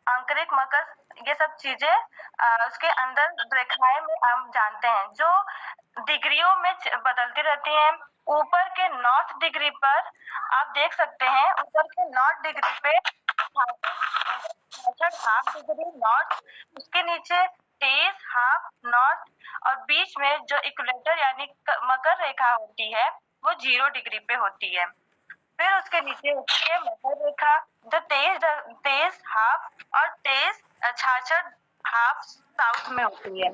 आंतरिक मकर, ये सब चीजें उसके अंदर रेखाएं में हम जानते हैं, जो डिग्रियों में बदलती रहती हैं। ऊपर के नॉर्थ डिग्री पर आप देख सकते हैं, ऊपर के नॉर्थ डिग्री पे 66.5 डिग्री नॉर्थ, उसके नीचे 23.5 नॉर्थ और बीच में जो इक्वेटर यानी मकर रेखा होती है वो 0 डिग्री पे होती है। फिर उसके नीचे होती है मकर रेखा जो 23.5 और तेज छाछड़ हाफ साउथ में होती है।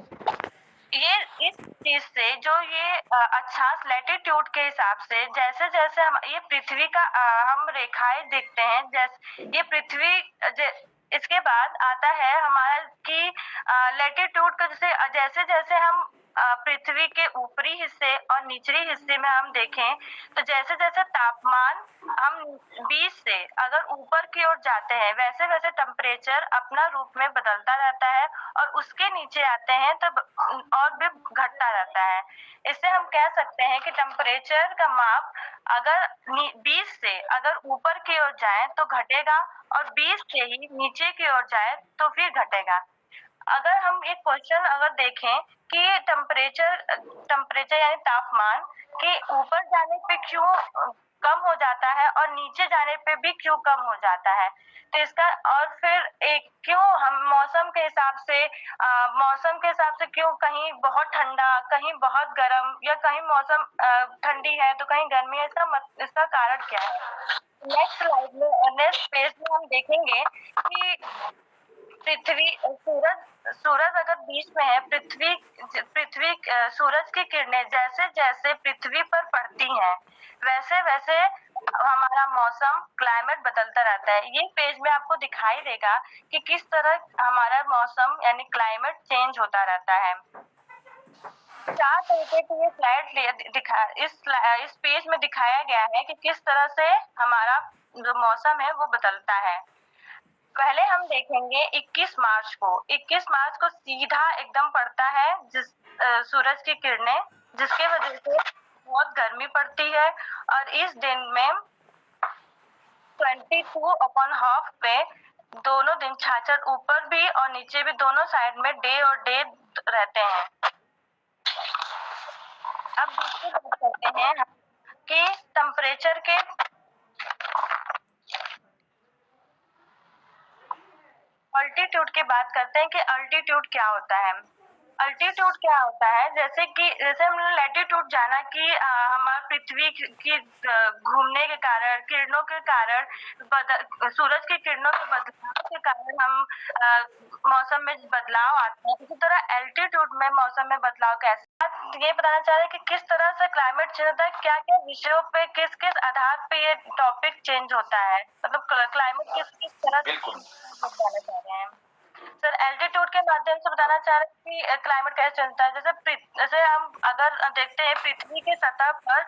ये इस चीज से जो ये अक्षांश लैटिट्यूड के हिसाब से जैसे जैसे हम ये पृथ्वी का हम रेखाएं देखते हैं, जैसे ये पृथ्वी इसके बाद आता है हमारा कि लैटिट्यूड का जैसे जैसे हम पृथ्वी के ऊपरी हिस्से और निचले हिस्से में हम देखें तो जैसे जैसे तापमान हम 20 से अगर ऊपर की ओर जाते हैं वैसे वैसे टेम्परेचर अपना रूप में बदलता रहता है और उसके नीचे आते हैं तब और भी घटता रहता है। इससे हम कह सकते हैं कि टेम्परेचर का माप अगर 20 से अगर ऊपर की ओर जाए तो घटेगा और 20 से ही नीचे की ओर जाए तो फिर घटेगा। अगर हम एक क्वेश्चन अगर देखें कि टेम्परेचर यानी तापमान के ऊपर जाने पे क्यों कम हो जाता है और नीचे जाने पे भी क्यों कम हो जाता है, तो इसका और फिर एक क्यों हम मौसम के हिसाब से क्यों कहीं बहुत ठंडा कहीं बहुत गर्म या कहीं मौसम ठंडी है तो कहीं गर्मी है, इसका कारण क्या है। नेक्स्ट स्लाइड में नेक्स्ट पेज में हम देखेंगे कि सूरज अगर बीच में है, पृथ्वी सूरज की किरणें जैसे जैसे पृथ्वी पर पड़ती हैं वैसे वैसे हमारा मौसम क्लाइमेट बदलता रहता है। ये पेज में आपको दिखाई देगा कि किस तरह हमारा मौसम यानी क्लाइमेट चेंज होता रहता है। 4 तरीके की ये स्लाइड इस पेज में दिखाया गया है कि किस तरह से हमारा जो मौसम है वो बदलता है। पहले हम देखेंगे 21 मार्च को सीधा एकदम पड़ता है सूरज की किरणें, जिसके वजह से बहुत गर्मी पड़ती है और इस दिन में 22/2 पे दोनों दिन छाछड़ ऊपर भी और नीचे भी दोनों साइड में डे और डे रहते हैं। अब दूसरी बात करते हैं कि टेम्परेचर के अल्टीट्यूड की बात करते हैं कि अल्टीट्यूड क्या होता है। अल्टीट्यूड क्या होता है, जैसे हमने लैटिट्यूड जाना कि हमारे पृथ्वी की घूमने के कारण किरणों के कारण सूरज की किरणों के बदलाव के कारण हम मौसम में बदलाव आते हैं। इसी तरह एल्टीट्यूड में मौसम में बदलाव कैसे, ये बताना चाह रहे हैं कि किस तरह से क्लाइमेट चेंज होता है, क्या क्या विषयों पे किस किस आधार पे ये टॉपिक चेंज होता है, मतलब क्लाइमेट किस किस तरह से बताना चाह रहे हैं। सर एल्टीट्यूड के माध्यम से बताना चाह रहे हैं कि क्लाइमेट कैसे चलता है। जैसे हम अगर देखते हैं पृथ्वी की सतह पर,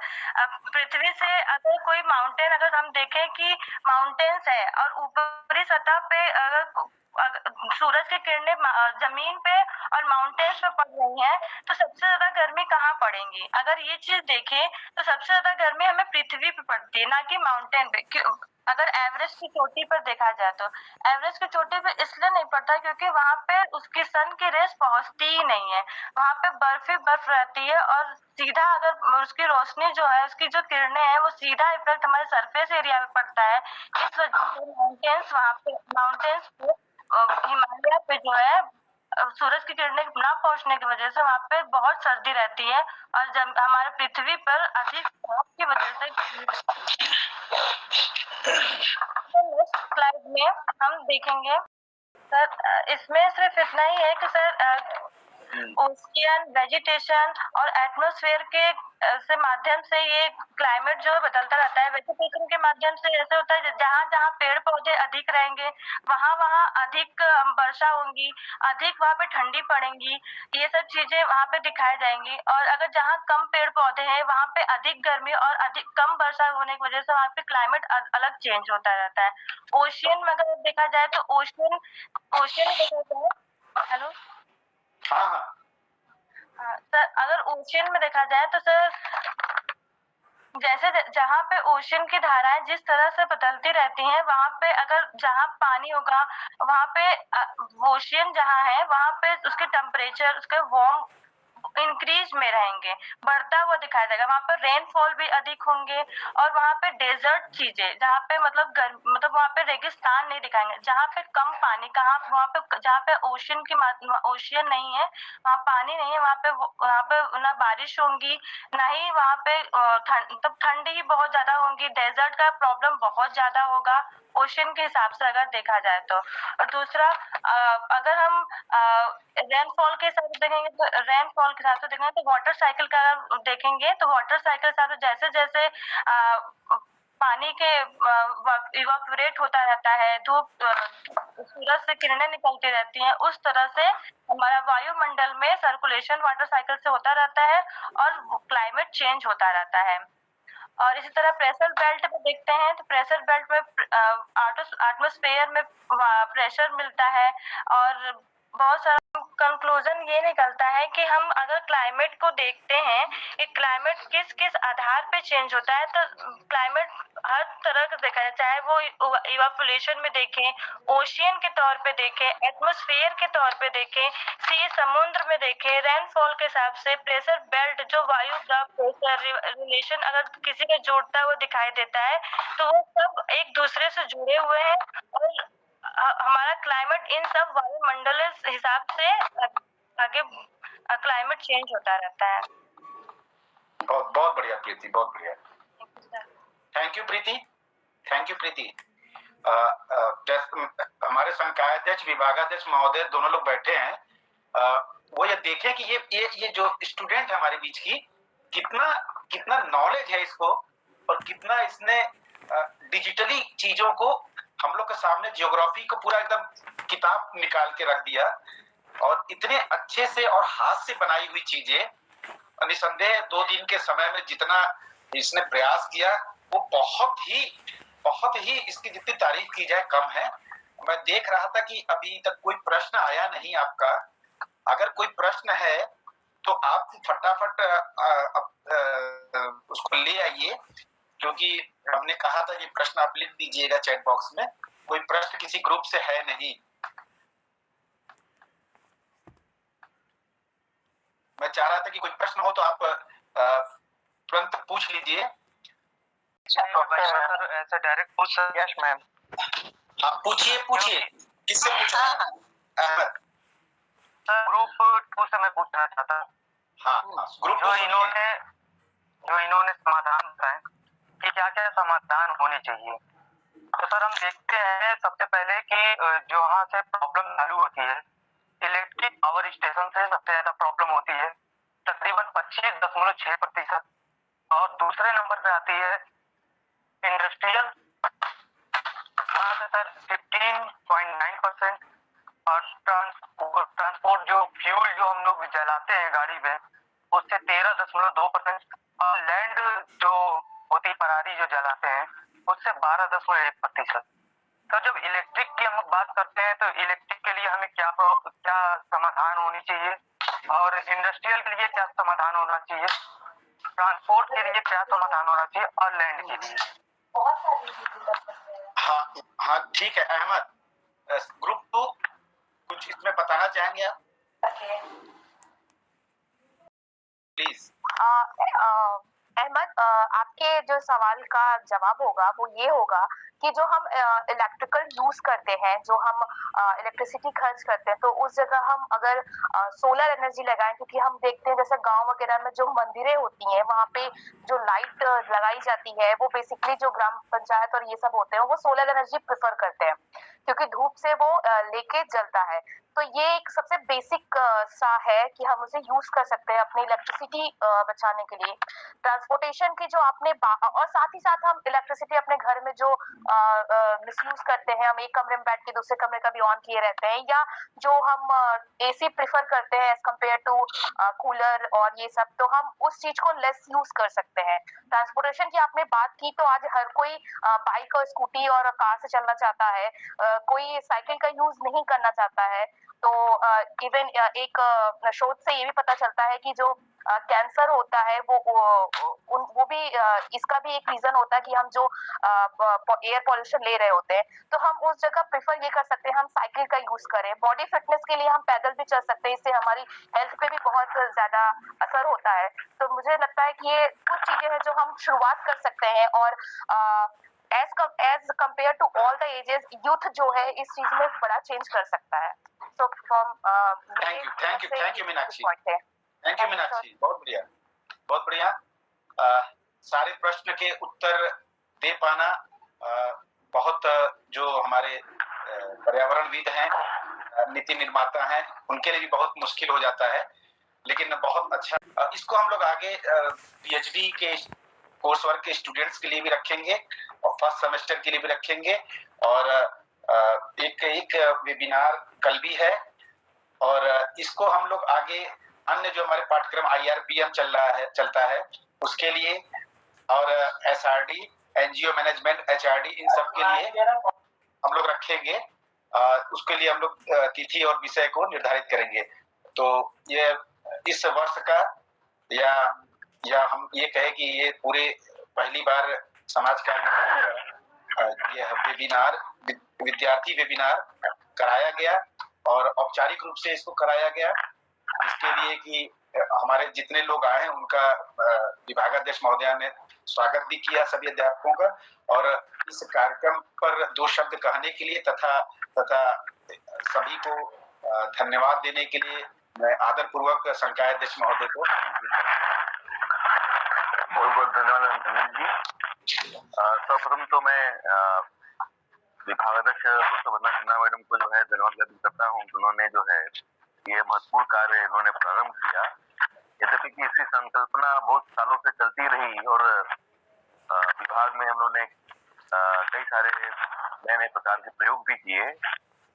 पृथ्वी से अगर कोई माउंटेन अगर हम देखें कि माउंटेन्स है और ऊपरी सतह पे अगर सूरज की किरणें जमीन पे और माउंटेन्स पे पड़ रही हैं तो सबसे ज्यादा गर्मी कहाँ पड़ेंगी। अगर ये चीज देखें तो सबसे ज्यादा गर्मी हमें पृथ्वी पे पड़ती है, ना कि माउंटेन पे। अगर एवरेस्ट की चोटी पर देखा जाए तो एवरेस्ट की चोटी पे इसलिए नहीं पड़ता क्योंकि वहां पे उसकी सन की रेस पहुंचती ही नहीं है, वहां पे बर्फ ही बर्फ रहती है और सीधा अगर उसकी रोशनी जो है उसकी जो किरणें हैं वो सीधा इफेक्ट हमारे सरफेस एरिया में पड़ता है। इस वजह से माउंटेन्स पे हिमालय पे जो है सूरज की किरणें ना पहुंचने की वजह से वहां पे बहुत सर्दी रहती है और जब हमारे पृथ्वी पर अधिक ताप की वजह से नेक्स्ट स्लाइड में हम देखेंगे सर, इसमें सिर्फ इतना ही है कि सर ओशियन वेजिटेशन और एटमॉस्फेयर के से माध्यम से ये क्लाइमेट जो है बदलता रहता है। वेजिटेशन के माध्यम से ऐसे होता है जहाँ जहाँ पेड़ पौधे अधिक रहेंगे वहाँ वहाँ अधिक वर्षा होंगी, अधिक वहाँ पे ठंडी पड़ेंगी, ये सब चीजें वहाँ पे दिखाई जाएंगी। और अगर जहाँ कम पेड़ पौधे हैं वहाँ पे अधिक गर्मी और अधिक कम वर्षा होने की वजह से वहाँ पे क्लाइमेट अलग चेंज होता रहता है। ओशियन में अगर देखा जाए तो ओशियन देखा जाए, हेलो सर, अगर ओशियन में देखा जाए तो सर जैसे जहाँ पे ओशियन की धाराएं जिस तरह से बदलती रहती हैं वहाँ पे अगर जहाँ पानी होगा वहाँ पे ओशियन जहाँ है वहाँ पे उसके टेम्परेचर उसके वार्म इंक्रीज में रहेंगे, बढ़ता हुआ दिखाई देगा। वहाँ पे रेनफॉल भी अधिक होंगे और वहाँ पे डेजर्ट चीजें जहाँ पे मतलब वहाँ पे रेगिस्तान नहीं दिखाएंगे, जहाँ पे कम पानी वहाँ पे जहाँ पे ओशियन नहीं है वहाँ पानी नहीं है, वहाँ पे ना बारिश होंगी ना ही वहाँ पे मतलब ठंडी ही बहुत ज्यादा होंगी, डेजर्ट का प्रॉब्लम बहुत ज्यादा होगा ओशन के हिसाब से अगर देखा जाए तो। और दूसरा अगर हम रेनफॉल के हिसाब से देखेंगे तो रेनफॉल के हिसाब से देखेंगे तो वाटर साइकिल का अगर देखेंगे तो वाटर साइकिल के हिसाब से जैसे जैसे पानी के इवापोरेट होता रहता है, धूप सूरज से किरणें निकलती रहती हैं, उस तरह से हमारा वायुमंडल में सर्कुलेशन वाटर साइकिल से होता रहता है और क्लाइमेट चेंज होता रहता है। और इसी तरह प्रेशर बेल्ट में देखते हैं तो प्रेशर बेल्ट में एटमॉस्फेयर में प्रेशर मिलता है और बहुत सारा कंक्लूजन ये निकलता है कि हम अगर क्लाइमेट को देखते हैं कि क्लाइमेट किस किस आधार पे चेंज होता है, तो क्लाइमेट हर तरह का देखा जाए, चाहे वो इवापोरेशन में देखें, ओशियन के तौर पे देखें, एटमॉस्फेयर के तौर पे देखें, सी समुद्र में देखें, रेनफॉल के हिसाब से प्रेशर बेल्ट जो वायु दाब प्रेशर रिलेशन अगर किसी का जोड़ता हुआ दिखाई देता है तो वो सब एक दूसरे से जुड़े हुए हैं और हमारा क्लाइमेट इन सब वायुमंडल हिसाब से आगे क्लाइमेट चेंज होता रहता है। बहुत बहुत बढ़िया प्रीति, बहुत बढ़िया। Thank you Preeti, thank you Preeti. हमारे संकायाध्यक्ष विभागाध्यक्ष महोदय दोनों लोग बैठे हैं, वो ये देखें कि ये जो स्टूडेंट है हमारे बीच की कितना कितना नॉलेज है इसको और कितना इसने डिजिटली चीजों को हम लोग के सामने ज्योग्राफी को पूरा एकदम किताब निकाल के रख दिया और इतने अच्छे से और हाथ से बनाई हुई चीजें निसंदेह 2 दिन के समय में जितना इसने प्रयास किया वो बहुत ही इसकी जितनी तारीफ की जाए कम है। मैं देख रहा था कि अभी तक कोई प्रश्न आया नहीं आपका। अगर कोई प्रश्न है तो आप फटाफट उसको ले आइए, क्योंकि हमने कहा था कि प्रश्न आप लिख दीजिएगा चैट बॉक्स में। कोई प्रश्न किसी ग्रुप से है नहीं। मैं चाह रहा था कि कोई प्रश्न हो तो आप तुरंत पूछ लीजिए। ऐसे डायरेक्ट पूछ सकते हैं? Yes ma'am. हाँ पूछिए, किससे पूछना है? अहमद सर, ग्रुप 2 से मैं पूछना चाहता हूँ। हाँ, ग्रुप जो इन्होंने समाधान बताए कि क्या क्या समाधान होने चाहिए, तो सर हम देखते हैं सबसे पहले कि जहाँ से प्रॉब्लम चालू होती है इलेक्ट्रिक पावर स्टेशन से सबसे ज्यादा प्रॉब्लम होती है, तकरीबन 25.6%। और दूसरे नंबर पे आती है इंडस्ट्रियल, वहाँ से सर 15.9%। और ट्रांसपोर्ट जो फ्यूल जो हम लोग जलाते हैं गाड़ी में उससे 13.2%। और लैंड जो होती पराली जो जलाते हैं उससे 12.1%। तो जब इलेक्ट्रिक की हम बात करते हैं तो इलेक्ट्रिक के लिए हमें क्या समाधान होनी चाहिए और इंडस्ट्रियल के लिए क्या समाधान होना चाहिए, ट्रांसपोर्ट के लिए क्या समाधान होना चाहिए और लैंड के लिए। हाँ ठीक है अहमद। ग्रुप 2 कुछ इसमें बताना चाहेंगे आप? प्लीज। अहमद, आपके जो सवाल का जवाब होगा वो ये होगा कि जो हम इलेक्ट्रिकल यूज करते हैं, जो हम इलेक्ट्रिसिटी खर्च करते हैं, तो उस जगह हम अगर सोलर एनर्जी लगाएं, क्योंकि हम देखते हैं जैसे गांव वगैरह में जो मंदिरें होती हैं वहाँ पे जो लाइट लगाई जाती है वो बेसिकली जो ग्राम पंचायत और ये सब होते हैं वो सोलर एनर्जी प्रेफर करते हैं क्योंकि धूप से वो लेके जलता है। तो ये एक सबसे बेसिक सा है कि हम उसे यूज कर सकते हैं अपनी इलेक्ट्रिसिटी बचाने के लिए। ट्रांसपोर्टेशन की जो आपने और साथ ही साथ हम इलेक्ट्रिसिटी अपने घर में जो मिसयूज करते हैं, हम एक कमरे में बैठ के दूसरे कमरे का भी ऑन किए रहते हैं, या जो हम एसी प्रिफर करते हैं एज कम्पेयर टू कूलर और ये सब, तो हम उस चीज को लेस यूज कर सकते हैं। ट्रांसपोर्टेशन की आपने बात की तो आज हर कोई बाइक और स्कूटी और कार से चलना चाहता है, कोई साइकिल का यूज नहीं करना चाहता है। तो इवन एक शोध से ये भी पता चलता है कि जो कैंसर होता है वो भी इसका भी एक रीजन होता है कि हम जो एयर पॉल्यूशन ले रहे होते हैं। तो हम उस जगह प्रेफर ये कर सकते हैं हम साइकिल का यूज करें। बॉडी फिटनेस के लिए हम पैदल भी चल सकते हैं, इससे हमारी हेल्थ पे भी बहुत ज्यादा असर होता है। तो मुझे लगता है कि ये कुछ चीजें हैं जो हम शुरुआत कर सकते हैं और as compare to all the ages youth जो है इस चीज में बड़ा चेंज कर सकता है। So from thank you Meenakshi. बहुत बढ़िया। सारे प्रश्न के उत्तर दे पाना बहुत जो हमारे पर्यावरणविद हैं, नीति निर्माता हैं, उनके लिए भी बहुत मुश्किल हो जाता है, लेकिन बहुत अच्छा। इसको हम लोग आगे पीएचडी के कोर्स वर्क के स्टूडेंट्स के लिए भी रखेंगे और फर्स्ट सेमेस्टर के लिए भी रखेंगे। और एक वेबिनार कल भी है, और इसको हम लोग आगे अन्य जो हमारे पाठ्यक्रम IRPM चलता है उसके लिए, और SRD, NGO मैनेजमेंट, HRD, इन सब के लिए हम लोग रखेंगे। उसके लिए हम लोग तिथि और विषय को निर्धारित करेंगे। तो ये इस वर्ष का या हम ये कहें कि ये पूरे पहली बार समाज का यह वेबिनार, विद्यार्थी वेबिनार कराया गया और औपचारिक रूप से इसको कराया गया, इसके लिए कि हमारे जितने लोग आए हैं उनका विभागाध्यक्ष महोदया ने स्वागत भी किया सभी अध्यापकों का, और इस कार्यक्रम पर 2 शब्द कहने के लिए तथा सभी को धन्यवाद देने के लिए मैं आदर पूर्वक संकायाध्यक्ष महोदय को बहुत बहुत धन्यवाद अनिल जी। सर्वप्रथम तो मैं विभागाध्यक्ष प्रोफेसर वंदना सिन्हा मैडम को जो है धन्यवाद व्यक्त करता हूँ। उन्होंने जो है ये महत्वपूर्ण कार्य इन्होंने प्रारंभ किया। यद्यपि कि इसकी संकल्पना बहुत सालों से चलती रही और विभाग में हम लोगों ने कई सारे नए नए प्रकार के प्रयोग भी किए,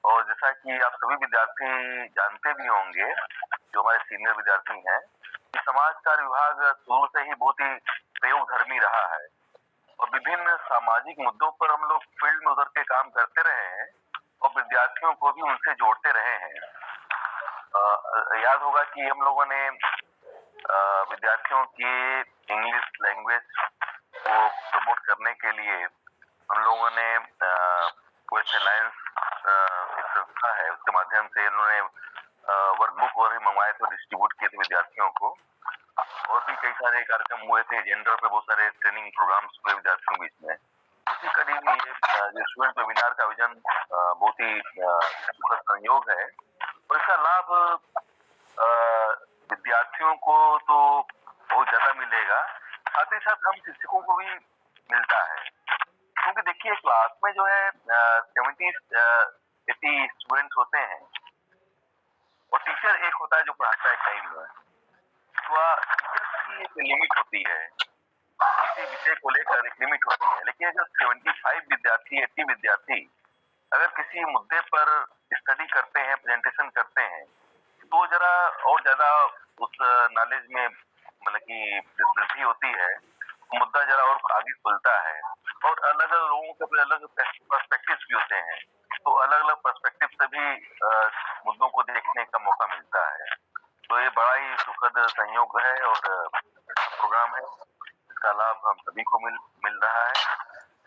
और जैसा कि आप सभी विद्यार्थी जानते भी होंगे जो हमारे सीनियर विद्यार्थी हैं कि समाज कार्य विभाग शुरू से ही बहुत ही प्रयोगधर्मी रहा है और विभिन्न सामाजिक मुद्दों पर हम लोग फील्ड में उतर के काम करते रहे हैं और विद्यार्थियों को भी उनसे जोड़ते रहे हैं। याद होगा कि हम लोगों ने विद्यार्थियों की इंग्लिश लैंग्वेज को प्रमोट करने के लिए हम लोगों ने क्वेस्ट अलायंस एक संस्था है, उसके माध्यम से इन्होंने वर्कबुक और मंगवाए थे, डिस्ट्रीब्यूट किए थे विद्यार्थियों को, और भी कई सारे कार्यक्रम हुए थे। जेंडर पे बहुत सारे ट्रेनिंग प्रोग्राम्स हुए विद्यार्थियों के बीच में। इसी कड़ी में ये स्टूडेंट वेबिनार का आयोजन बहुत ही सुखद संयोग है और इसका लाभ विद्यार्थियों को तो बहुत ज्यादा मिलेगा, साथ ही साथ हम शिक्षकों को भी मिलता है। क्योंकि देखिए क्लास में जो है 70-80 स्टूडेंट्स होते हैं और टीचर एक होता है जो पढ़ाता है टाइम में। तो टीचर की एक लिमिट होती है, किसी विषय को लेकर एक लिमिट होती है, लेकिन अगर 75 विद्यार्थी 80 विद्यार्थी अगर किसी मुद्दे पर स्टडी करते हैं, प्रेजेंटेशन करते हैं, तो जरा और ज्यादा उस नॉलेज में मतलब की वृद्धि होती है, मुद्दा जरा और आगे खुलता है और अलग अलग लोगों के अपने अलग पर्सपेक्टिव भी होते हैं, तो अलग अलग पर्सपेक्टिव से भी मुद्दों को देखने का मौका मिलता है। तो ये बड़ा ही सुखद संयोग है और प्रोग्राम है, इसका लाभ हम सभी को मिल रहा है।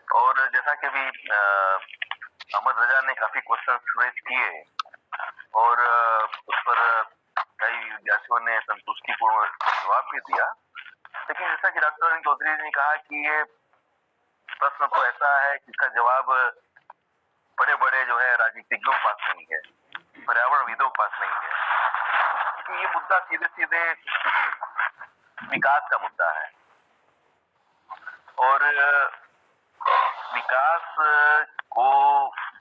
और जैसा कि अभी अहमद रजा ने काफी क्वेश्चन रेज किए और उस पर कई विद्यार्थियों ने संतुष्टिपूर्ण जवाब भी दिया, लेकिन जैसा कि डॉक्टर अनिल चौधरी ने कहा कि ये प्रश्न तो ऐसा है कि इसका जवाब बड़े बड़े जो है राजनीतिज्ञों के पास नहीं है, पर्यावरणविदों के पास नहीं है, क्योंकि ये मुद्दा सीधे सीधे विकास का मुद्दा है और विकास को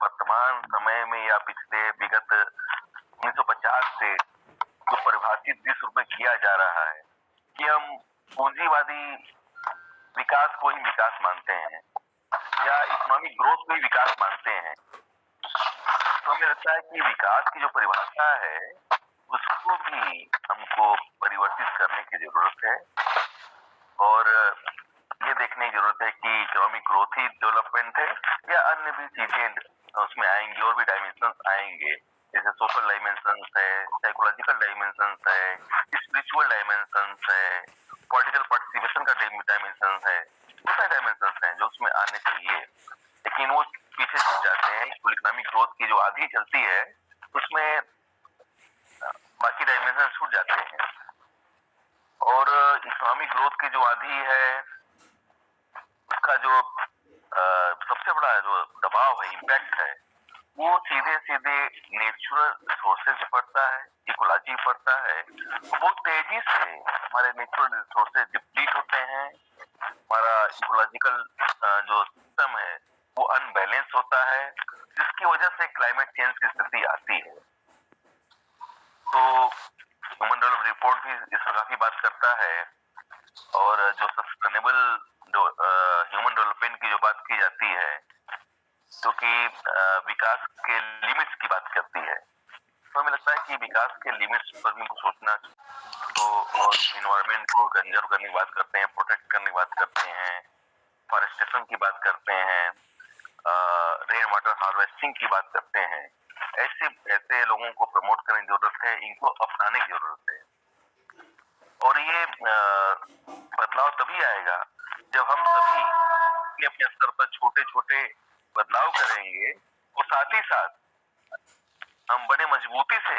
वर्तमान समय में या पिछले विगत 1950 से जो परिभाषित विश्व में किया जा रहा है कि हम पूंजीवादी विकास को ही विकास मानते हैं या इकोनॉमिक ग्रोथ को ही विकास मानते हैं, तो हमें लगता है कि विकास की जो परिभाषा है उसको भी हमको परिवर्तित करने की जरूरत है और ये देखने की जरूरत है कि इकोनॉमिक ग्रोथ ही डेवलपमेंट है या अन्य भी चीजें उसमें आएंगी और भी डायमेंशंस आएंगे, जैसे सोशल डायमेंशंस है, साइकोलॉजिकल डायमेंशंस है, स्पिरिचुअल डायमेंशंस है, पॉलिटिकल पार्टिसिपेशन का डायमेंशंस है, बहुत सारे डायमेंशंस हैं जो उसमें आने चाहिए, लेकिन वो पीछे छूट जाते हैं। इकोनॉमिक ग्रोथ की जो आधी चलती है उसमें बाकी डायमेंशन छूट जाते हैं और इकोनॉमिक ग्रोथ की जो आधी है उसका जो सबसे बड़ा जो दबाव है, इम्पैक्ट है, वो सीधे सीधे नेचुरल रिसोर्सेज पे पड़ता है, इकोलॉजी पड़ता है। तो बहुत तेजी से हमारे नेचुरल रिसोर्सेज डिप्लीट होते हैं, हमारा इकोलॉजिकल जो सिस्टम है वो अनबैलेंस होता है, जिसकी वजह से क्लाइमेट चेंज की स्थिति आती है। तो ह्यूमन डेवलपमेंट रिपोर्ट भी इस पर काफी बात करता है, और जो सस्टेनेबल जो ह्यूमन डेवलपमेंट की जो बात की जाती है, जो कि विकास के लिमिट्स की बात करती है, तो हमें लगता है कि विकास के लिमिट्स पर भी सोचना, तो और इन्वायरमेंट को कंजर्व करने की बात करते हैं, प्रोटेक्ट करने की बात करते हैं, फॉरेस्टेशन की बात करते हैं, रेन वाटर हार्वेस्टिंग की बात करते हैं। ऐसे लोगों को प्रमोट करने की जरूरत है, इनको अपनाने की जरूरत है। और ये बदलाव तभी आएगा जब हम सभी अपने स्तर पर छोटे छोटे बदलाव करेंगे, और साथ ही साथ हम बड़े मजबूती से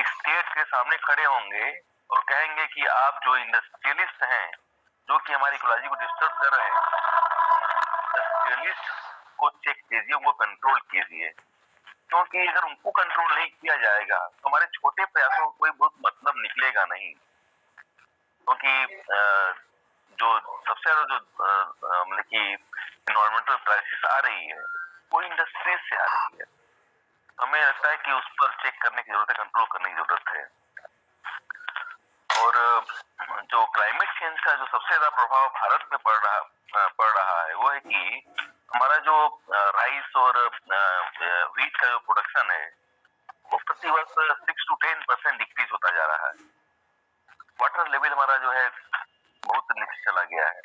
स्टेट के सामने खड़े होंगे और कहेंगे कि आप जो इंडस्ट्रियलिस्ट हैं, जो कि हमारी इकोलॉजी को डिस्टर्ब कर रहे हैं, इंडस्ट्रियलिस्ट को चेक कीजिए, उनको कंट्रोल कीजिए, क्योंकि अगर उनको कंट्रोल नहीं किया जाएगा तो हमारे छोटे प्रयासों को कोई बहुत मतलब निकलेगा नहीं। क्योंकि जो सबसे ज्यादा जो मतलब कि इन्वायरमेंटल क्राइसिस आ रही है, वो इंडस्ट्रीज से आ रही है। हमें लगता है कि उस पर चेक करने की जरूरत है, कंट्रोल करने की जरूरत है। और जो क्लाइमेट चेंज का जो सबसे ज्यादा प्रभाव भारत में पड़ रहा है, वो है कि हमारा जो राइस और व्हीट का जो प्रोडक्शन है, वो प्रति वर्ष 6 to 10% डिक्रीज होता जा रहा है। वाटर लेवल हमारा जो है बहुत नीचे चला गया है,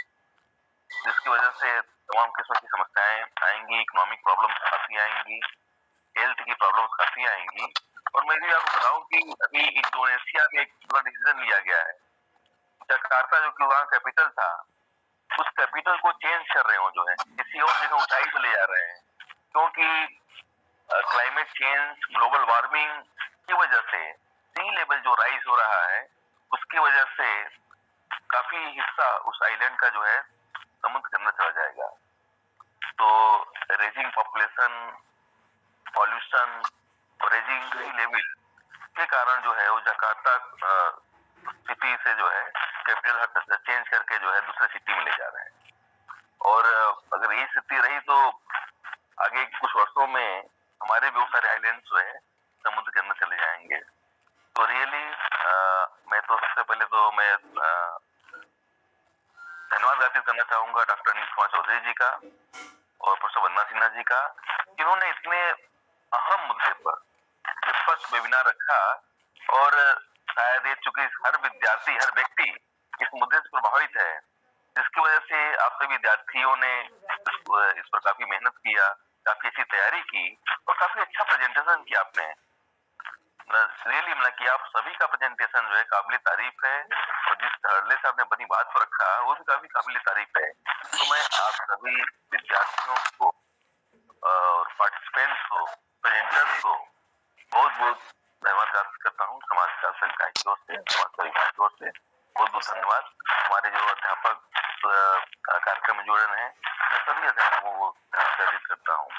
जिसकी वजह से तमाम किस्म की समस्याएं आएंगी, इकोनॉमिक प्रॉब्लम्स काफी आएंगी, हेल्थ की प्रॉब्लम्स काफी आएंगी। और मैं भी आपको बताऊं कि अभी इंडोनेशिया में एक बड़ा डिसीजन लिया गया है। जकार्ता जो कि वहाँ कैपिटल था, उस कैपिटल को चेंज कर रहे हो, जो है किसी और जगह ऊंचाई पे ले जा रहे हैं, क्योंकि क्लाइमेट चेंज, ग्लोबल वार्मिंग की वजह से सी लेवल जो राइज हो रहा है, उसकी वजह से काफी हिस्सा उस आइलैंड का जो है समुद्र के अंदर चला जाएगा। तो रेजिंग पॉपुलेशन, पॉल्यूशन और रेजिंग सी लेवल के कारण जो है वो जकार्ता सिटी से जो है कैपिटल चेंज करके जो है दूसरे सिटी में ले जा रहे हैं। और अगर ये स्थिति रही तो आगे कुछ वर्षों में हमारे बहुत सारे आइलैंड जो है समुद्र के अंदर चले जाएंगे। तो रियली मैं तो सबसे पहले तो मैं धन्यवाद व्यक्त करना चाहूंगा डॉक्टर अनिल कुमार चौधरी जी का और प्रोफेसर वंदना सिन्हा जी का, जिन्होंने इतने अहम मुद्दे पर स्पष्ट वेबिनार रखा, और शायद ये चूंकि हर विद्यार्थी, हर व्यक्ति इस मुद्दे से प्रभावित है, जिसकी वजह से आप सभी विद्यार्थियों ने इस पर काफी मेहनत किया, काफी अच्छी तैयारी की और काफी अच्छा प्रेजेंटेशन किया आपने। रियली मतलब कि आप सभी का प्रेजेंटेशन जो है काबिल तारीफ है, और जिस धड़ल्ले से आपने अपनी बात को रखा वो भी काफी काबिल तारीफ है। तो मैं आप सभी विद्यार्थियों को और पार्टिसिपेंट्स को, प्रेजेंटर्स को बहुत बहुत धन्यवाद प्राप्त करता हूँ। समाज का संकाय की ओर से, समाज का विभाग की ओर से बहुत बहुत धन्यवाद। हमारे जो अध्यापक कार्यक्रम में जुड़े हैं, मैं सभी अध्यापकों को धन्यवाद करता हूँ,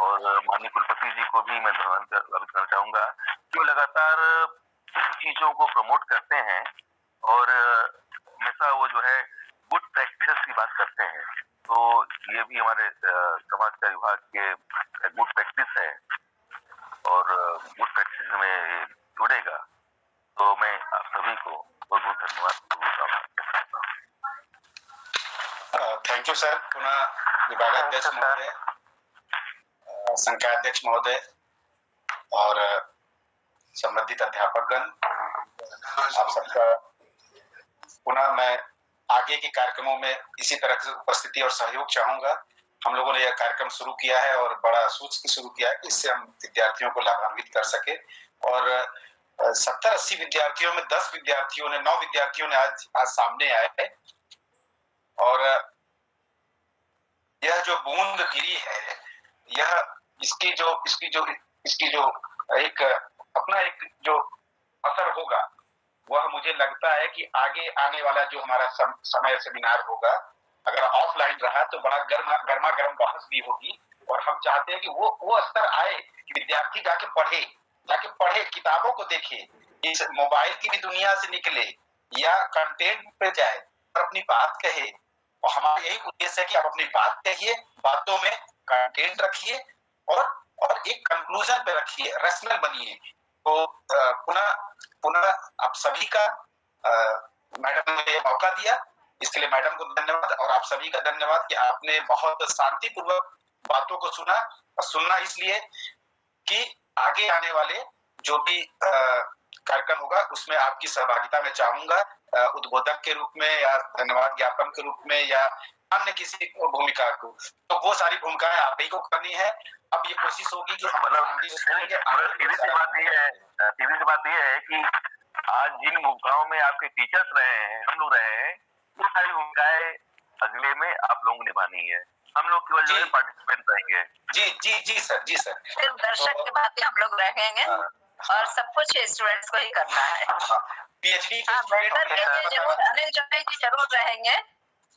और माननीय कुलपति जी को भी मैं धन्यवाद करना चाहूंगा कि वो लगातार इन चीजों को प्रमोट करते हैं, और हमेशा वो जो है गुड प्रैक्टिसेस की बात करते हैं। तो ये भी हमारे समाज का विभाग के गुड प्रैक्टिस है, और गुड प्रैक्टिस में जुड़ेगा। तो मैं आप सभी को बहुत बहुत धन्यवाद करता हूँ। Thank you sir. पुनः विभागाध्यक्ष महोदय, संकायाध्यक्ष महोदय और संबंधित अध्यापकगण, आप सबका पुनः मैं आगे के कार्यक्रमों में इसी तरह की उपस्थिति और सहयोग चाहूंगा। हम लोगों ने यह कार्यक्रम शुरू किया है और बड़ा सोच के शुरू किया है कि इससे हम विद्यार्थियों को लाभान्वित कर सके, और 70-80 विद्यार्थियों में 9 विद्यार्थियों ने आज सामने आए हैं, और यह जो बूंद गिरी है, यह इसकी जो एक अपना एक जो असर होगा, वह मुझे लगता है कि आगे आने वाला जो हमारा समय सेमिनार होगा, अगर ऑफलाइन रहा तो बड़ा गर्मा गर्म बहस भी होगी, और हम चाहते हैं कि वो स्तर आए कि विद्यार्थी जाके पढ़े, किताबों को देखे, इस मोबाइल की भी दुनिया से निकले या कंटेंट पे जाए और अपनी बात कहे, और हमारा यही उद्देश्य है कि आप अपनी बात कहिए, बातों में कंटेंट रखिए और एक कंक्लूजन पे रखिए, रैशनल बनिए। तो पुनः आप सभी का मैडम ने मुझे मौका दिया, इसके लिए मैडम को धन्यवाद और आप सभी का धन्यवाद कि आपने बहुत शांतिपूर्वक बातों को सुना। और सुनना इसलिए कि आगे आने वाले जो भी कार्यक्रम होगा उसमें आपकी सहभागिता मैं चाहूंगा, उद्बोधक के रूप में या धन्यवाद ज्ञापन के रूप में या अन्य किसी भूमिका को। तो वो सारी भूमिकाएं आप ही को करनी है। अब ये कोशिश होगी कि सीधी सी बात ये है कि आज जिन भूमिकाओं में आपके टीचर्स रहे हैं, हम लोग रहे हैं, वो सारी भूमिकाएं अगले में आप लोग निभानी है। हम लोग केवल जो है पार्टिसिपेंट रहेंगे। जी सर। सिर्फ दर्शक के बाद हम लोग रहेंगे और सब कुछ स्टूडेंट्स को ही करना है। पीएचडी मेंटर के लिए जरूर अनिल चौधरी जी जरूर रहेंगे।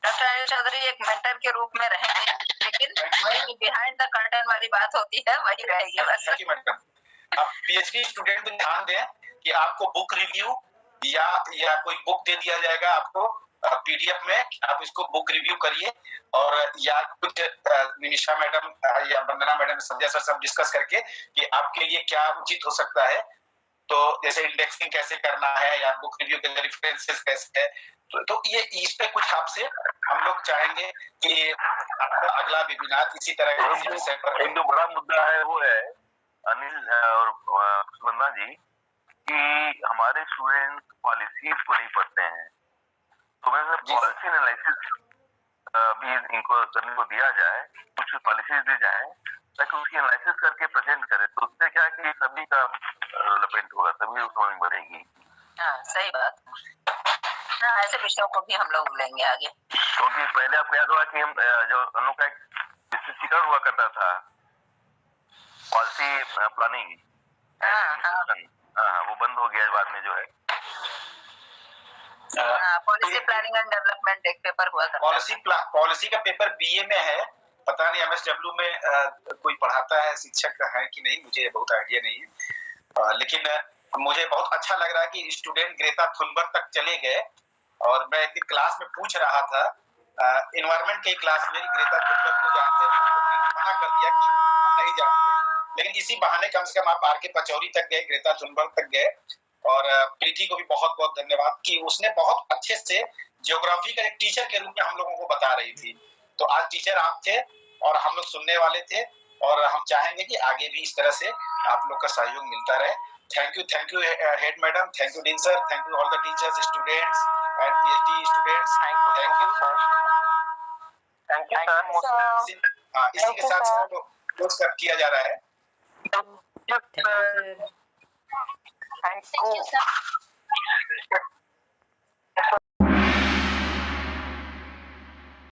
डॉक्टर अनिल चौधरी एक मेंटर के रूप में रहेंगे, लेकिन वही बिहाइंड द कर्टन वाली बात होती है वही रहेगी बस। अब पीएचडी स्टूडेंट भी ध्यान दें कि आपको बुक रिव्यू या कोई बुक दे दिया जाएगा आपको पीडीएफ में, आप इसको बुक रिव्यू करिए और या कुछ निमिषा मैडम या वंदना मैडम, संजय सर सब डिस्कस करके कि आपके लिए क्या उचित हो सकता है। तो जैसे इंडेक्सिंग कैसे करना है या बुक रिव्यू के रेफरेंसेस कैसे है, तो ये इस पे कुछ आपसे हम लोग चाहेंगे कि आपका अगला वेबिनार इसी तरह के विषय पर। एक जो बड़ा मुद्दा है वो है अनिल और वंदना जी कि हमारे स्टूडेंट पॉलिसीज को नहीं पढ़ते हैं। तो मैं पॉलिसी एनालिसिस भी इनको करने को दिया जाए, कुछ पॉलिसीज दी जाए ताकि उसकी एनालिसिस करके प्रेजेंट करे। तो उससे क्या है कि सभी का डेवलपमेंट होगा, सभी समझ बढ़ेगी। हाँ सही बात। हाँ ऐसे विषयों को भी हम लोग लेंगे आगे। क्योंकि पहले आपको याद होगा कि हम जो हम लोग का विस्तृतीकरण हुआ करता था पॉलिसी प्लानिंग, वो बंद हो गया बाद में जो है पॉलिसी प्लानिंग एंड डेवलपमेंट एक पेपर हुआ था। पॉलिसी का पेपर बीए में है, पता नहीं एमएसडब्ल्यू में कोई पढ़ाता है, शिक्षक है कि नहीं, मुझे बहुत आइडिया नहीं है। लेकिन मुझे बहुत अच्छा लग रहा है कि स्टूडेंट ग्रेटा थुनबर्ग तक चले गए। और मैं एक दिन क्लास में पूछ रहा था एनवायरनमेंट के क्लास में, ग्रेटा थुनबर्ग को जानते हैं? उन्होंने मना कर दिया कि हम नहीं जानते। लेकिन इसी बहाने कम से कम आप आर के पचौरी तक गए, ग्रेटा थुनबर्ग तक गए। और प्रीति को भी बहुत बहुत धन्यवाद कि उसने बहुत अच्छे से ज्योग्राफी का एक टीचर के रूप में हम लोगों को बता रही थी। तो आज टीचर आप थे और हम लोग सुनने वाले थे, और हम चाहेंगे कि आगे भी इस तरह से आप लोग का सहयोग मिलता रहे। Thank you head madam, thank you dean sir, thank you all the teachers, students and PhD students. Thank you sir. इसी के साथ क्लोज किया जा रहा है। Thank you sir.